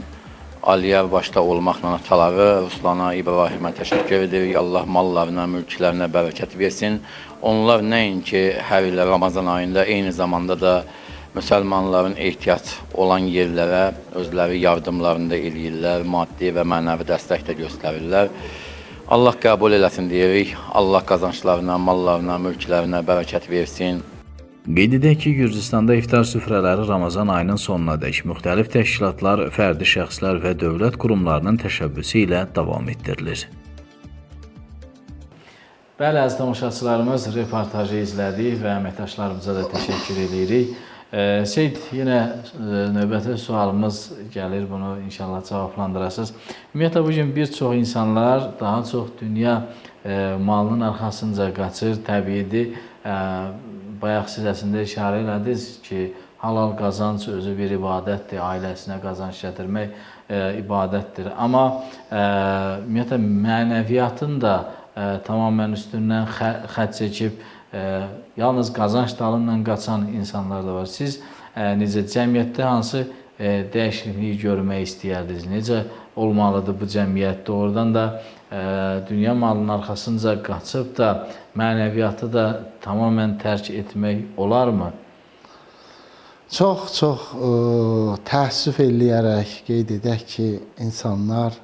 Aliyev başda olmaqla ataları Ruslana, İbrahimə təşəkkür edirik. Allah mallarına, mülklərinə bərəkət versin. Onlar nəinki hər il Ramazan ayında, eyni zamanda da müsəlmanların ehtiyac olan yerlərə özləri yardımlarını da eləyirlər, maddi və mənəvi dəstək də göstərirlər. Allah qəbul eləsin deyirik. Allah qazançlarına, mallarına, mülklərinə bərəkət versin. Qeyd edək ki, Gürcüstanda iftar süfrələri Ramazan ayının sonuna dək müxtəlif təşkilatlar, fərdi şəxslər və dövlət qurumlarının təşəbbüsü ilə davam etdirilir. Bəli, əziz tamaşaçılarımız, reportajı izlədik və əməkdaşlarımıza da təşəkkür edirik. Seyid, yenə növbəti sualımız gəlir, bunu inşallah cavablandırasınız. Ümumiyyətlə, bugün bir çox insanlar daha çox dünya malının arxasınca qaçır, təbiidir. Bayaq siz əslində işarə elədiniz ki, halal qazanc özü bir ibadətdir, ailəsinə qazanc gətirmək ibadətdir. Amma ümumiyyətlə, mənəviyyatın da tamamən üstündən xətt çəkib, yalnız qazanc dalınla qaçan insanlar da var. Siz necə cəmiyyətdə hansı dəyişikliyi görmək istəyərdiniz? Necə olmalıdır bu cəmiyyət? Doğrudan da dünya malının arxasınca qaçıb da mənəviyyatı da tamamən tərk etmək olarmı? Çox təəssüf eləyərək qeyd edək ki, insanlar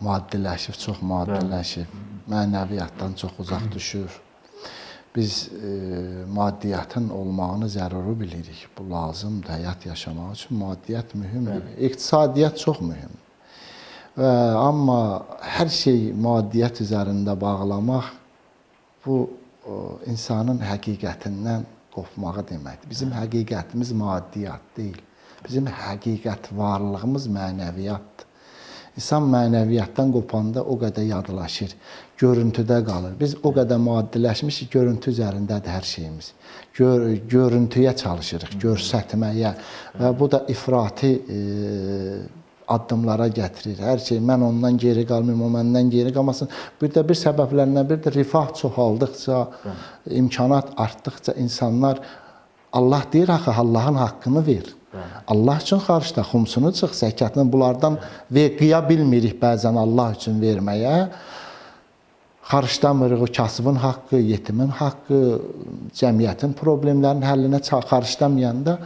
maddiləşib, çox maddiləşib, mənəviyyatdan çox uzaq düşür. Biz maddiyyatın olmağını zəruri bilirik. Bu lazımdır həyat yaşamaq üçün. Maddiyyat mühümdür. İqtisadiyyat çox mühümdür. Amma hər şey maddiyyat üzərində bağlamaq bu insanın həqiqətindən qopmağı deməkdir. Bizim həqiqətimiz maddiyyat deyil. Bizim həqiqət varlığımız mənəviyyatdır. İnsan mənəviyyatdan qopanda o qədər yadlaşır, görüntüdə qalır. Biz o qədər maddiləşmişik, görüntü üzərindədir hər şeyimiz. Görüntüyə çalışırıq, görsətməyə və bu da ifrati addımlara gətirir. Hər şey mən ondan geri qalmayım, o məndən geri qalmasın. Bir də bir səbəblərindən biri də rifah çoxaldıqca, imkanat artdıqca insanlar Allah deyir axı Allahın haqqını ver. Allah üçün xaricdə xumsunu çıx, zəkatını bunlardan qıya bilmirik bəzən Allah üçün verməyə. Xaricdamırıq o kasıbın haqqı, yetimin haqqı, cəmiyyətin problemlərinin həllinə xaricdamayanda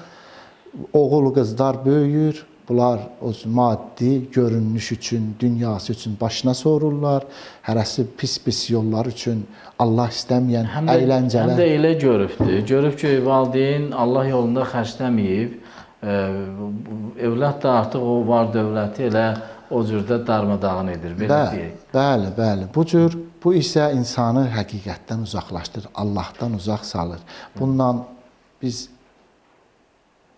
oğul qızlar böyüyür. Bunlar o maddi görünüş üçün, dünyası üçün başına sorurlar. Hərəsi pis-pis yollar üçün Allah istəməyən əyləncələr. Həm də elə görübdür. Görüb ki, valideyn Allah yolunda xərcləməyib. Övlad da artıq o var dövləti elə o cürdə darmadağın edir. Bəli. Bu isə insanı həqiqətdən uzaqlaşdırır, Allahdan uzaq salır. Bundan biz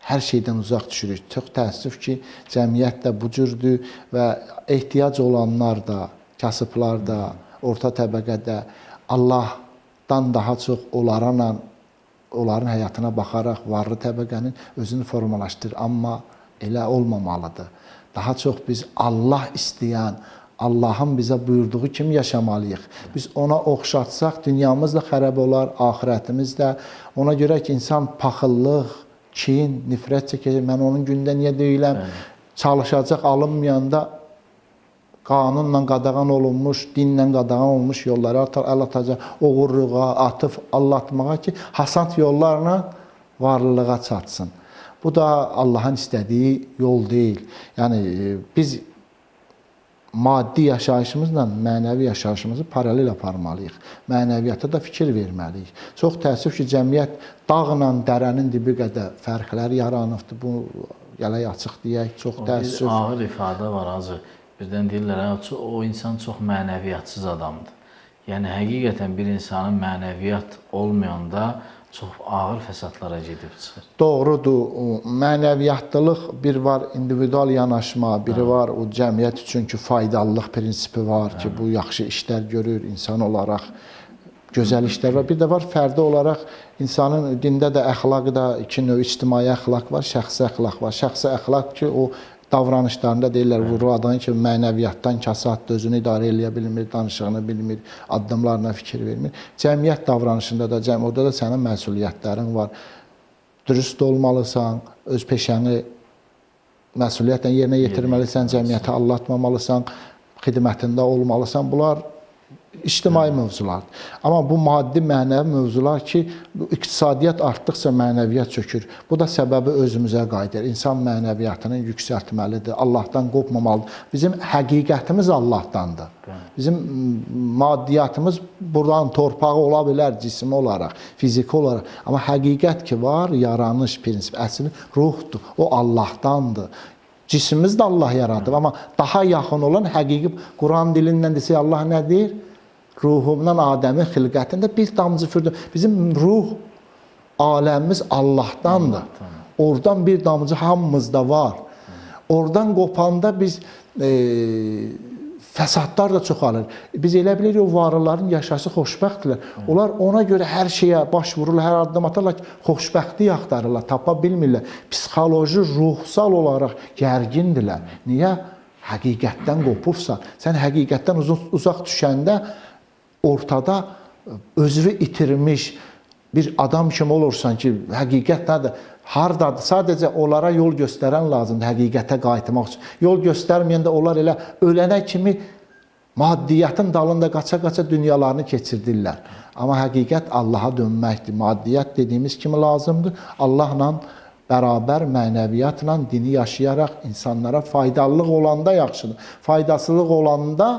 hər şeydən uzaq düşürük. Çox təəssüf ki, cəmiyyət də bu cürdür və ehtiyac olanlar da, kasıblar da, orta təbəqədə Allahdan daha çox onların həyatına baxaraq varlı təbəqənin özünü formalaşdırır. Amma elə olmamalıdır. Daha çox biz Allah istəyən, Allahın bizə buyurduğu kimi yaşamalıyıq. Biz ona oxşatsaq, dünyamız da xərab olar, axirətimiz də. Ona görə ki, insan paxıllıq, kin, nifrət çəkəcək. Mən onun gündə niyə deyiləm? Çalışacaq, alınmayanda qanunla qadağan olunmuş, dinlə qadağan olunmuş yollara əl atacaq, oğurluğa, atıb, allatmağa ki, hasant yollarla varlılığa çatsın. Bu da Allahın istədiyi yol deyil. Yəni, biz maddi yaşayışımızla mənəvi yaşayışımızı paralel aparmalıyıq. Mənəviyyata da fikir verməliyik. Çox təəssüf ki, cəmiyyət dağla dərənin dibi qədər fərqləri yaranıbdır. Bu, gələk açıq deyək, çox təəssüf. Bir ağır ifadə var, Hacı. Birdən deyirlər, o insan çox mənəviyyatsız adamdır. Yəni, həqiqətən bir insanın mənəviyyat olmayanda çox ağır fəsadlara gedib çıxır. Doğrudur. Mənəviyyatçılıq bir var individual yanaşma, biri var o cəmiyyət üçün ki, faydalılıq prinsipi var ki, bu yaxşı işlər görür insan olaraq, gözəl işlər var. Bir də var fərdi olaraq insanın dində də əxlaqı da iki növ ictimai əxlaq var, şəxsi əxlaq var. Şəxsi əxlaq ki, o davranışlarında deyirlər, vurur adamı ki, mənəviyyatdan kasatdır, özünü idarə eləyə bilmir, danışığını bilmir, addımlarına fikir vermir. Cəmiyyət davranışında da, orada da sənin məsuliyyətlərin var. Dürüst olmalısan, öz peşəni məsuliyyətlə yerinə yetirməlisən, cəmiyyəti allatmamalısan, xidmətində olmalısan. Bunlar ictimai mövzulardır. Amma bu maddi, mənəvi mövzular ki, iqtisadiyyat artdıqca mənəviyyat çökür. Bu da səbəbi özümüzə qayıdır. İnsan mənəviyyatını yüksəltməlidir, Allahdan qopmamalıdır. Bizim həqiqətimiz Allahdandır. Bizim maddiyyatımız buradan torpağı ola bilər cismi olaraq, fiziki olaraq. Amma həqiqət ki var, yaranış prinsipi, əsli ruhdur, o Allahdandır. Cismimiz də Allah yaradıb, amma daha yaxın olan həqiqi, Quran dilindən desək Allah nə deyir? Ruhumdan Adəmin xilqətində bir damcı fürdüm. Bizim ruh aləmimiz Allahdandır. Oradan bir damcı hamımızda var. Oradan qopanda biz fəsadlar da çoxalır. Biz elə bilirik, o varlıların yaşası xoşbəxtdirlər. Onlar ona görə hər şeyə baş vururlar, hər addım atarlar ki, xoşbəxtlik axtarırlar, tapa bilmirlər. Psixoloji, ruhsal olaraq gərgindirlər. Niyə? Həqiqətdən qopursan. Sən həqiqətdən uzaq düşəndə ortada özünü itirmiş bir adam kimi olursan ki, həqiqət nədir? Hardadır? Sadəcə onlara yol göstərən lazımdır həqiqətə qayıtmaq üçün. Yol göstərməyəndə onlar elə ölənə kimi maddiyyatın dalında qaça-qaça dünyalarını keçirdirlər. Amma həqiqət Allaha dönməkdir. Maddiyyat dediyimiz kimi lazımdır. Allahla bərabər mənəviyyatla dini yaşayaraq insanlara faydalılıq olanda yaxşıdır. Faydasızlıq olanda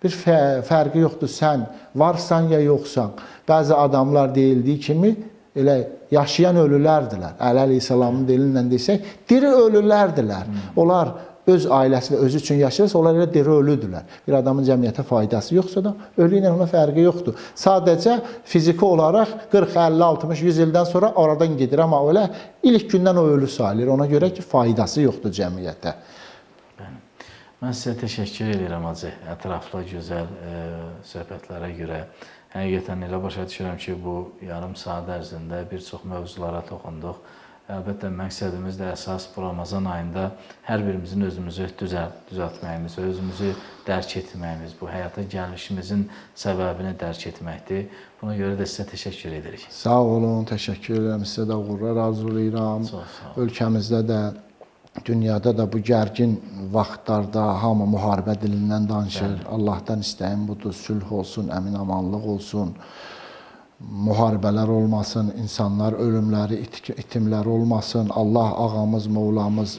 bir fərqi yoxdur. Sən varsan ya yoxsan. Bəzi adamlar deyildiyi kimi elə yaşayan ölülərdirlər. Əli Əleyhisselamın dililə desək, diri ölülərdirlər. Onlar öz ailəsi və özü üçün yaşayırsa, onlar elə diri ölüdürlər. Bir adamın cəmiyyətə faydası yoxsa da, ölü ilə ona fərqi yoxdur. Sadəcə fiziki olaraq 40, 50, 60, 100 ildən sonra aradan gedir. Amma elə ilk gündən o ölü sayılır. Ona görə ki, faydası yoxdur cəmiyyətə. Mən sizə təşəkkür edirəm, Hacı, ətraflı, gözəl söhbətlərə görə. Həqiqətən elə başa düşürəm ki, bu yarım saat ərzində bir çox mövzulara toxunduq. Əlbəttə, məqsədimiz də əsas bu Ramazan ayında hər birimizin özümüzü düzəltməyimiz, özümüzü dərk etməyimiz, bu həyata gəlişimizin səbəbini dərk etməkdir. Buna görə də sizə təşəkkür edirik. Sağ olun, təşəkkür edirəm. Sizə də uğurlar arzulayıram. Çox sağ olun. Ölkəmizdə də, dünyada da bu gərgin vaxtlarda hamı müharibə dilindən danışır. Allahdan istəyim budur, sülh olsun, əmin-amanlıq olsun. Müharibələr olmasın, insanlar ölümləri, itimləri olmasın. Allah ağamız, Mevlamız,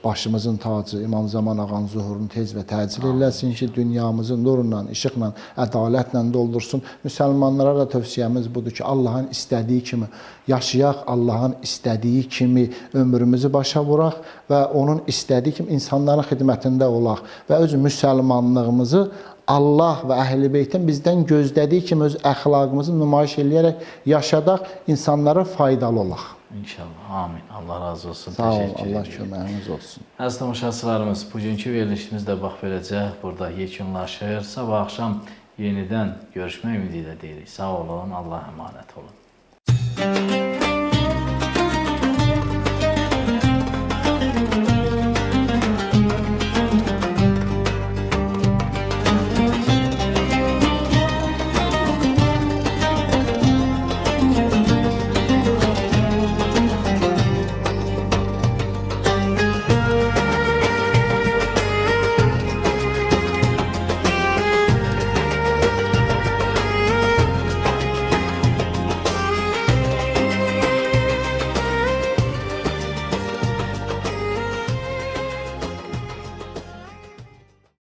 başımızın tacı İmam Zaman ağanın zuhurunu tez və təcil eləsin ki, dünyamızı nurla, işıqla, ədalətlə doldursun. Müsəlmanlara da tövsiyəmiz budur ki, Allahın istədiyi kimi yaşayaq, Allahın istədiyi kimi ömrümüzü başa vuraq və onun istədiyi kimi insanların xidmətində olaq və öz müsəlmanlığımızı Allah və Əhl-i Beytin bizdən gözlədiyi kimi öz əxlaqımızı nümayiş eləyərək yaşadaq, insanlara faydalı olaq. İnşallah. Amin. Allah razı olsun. Sağ ol, Təşəkkür Allah edirik. köməyiniz olsun. Əziz tamaşaçılarımız, bugünkü verilişimiz də bax beləcə burada yekunlaşır. Sabah axşam yenidən görüşmək ümidi ilə deyirik. Sağ olun, Allah'a əmanət olun.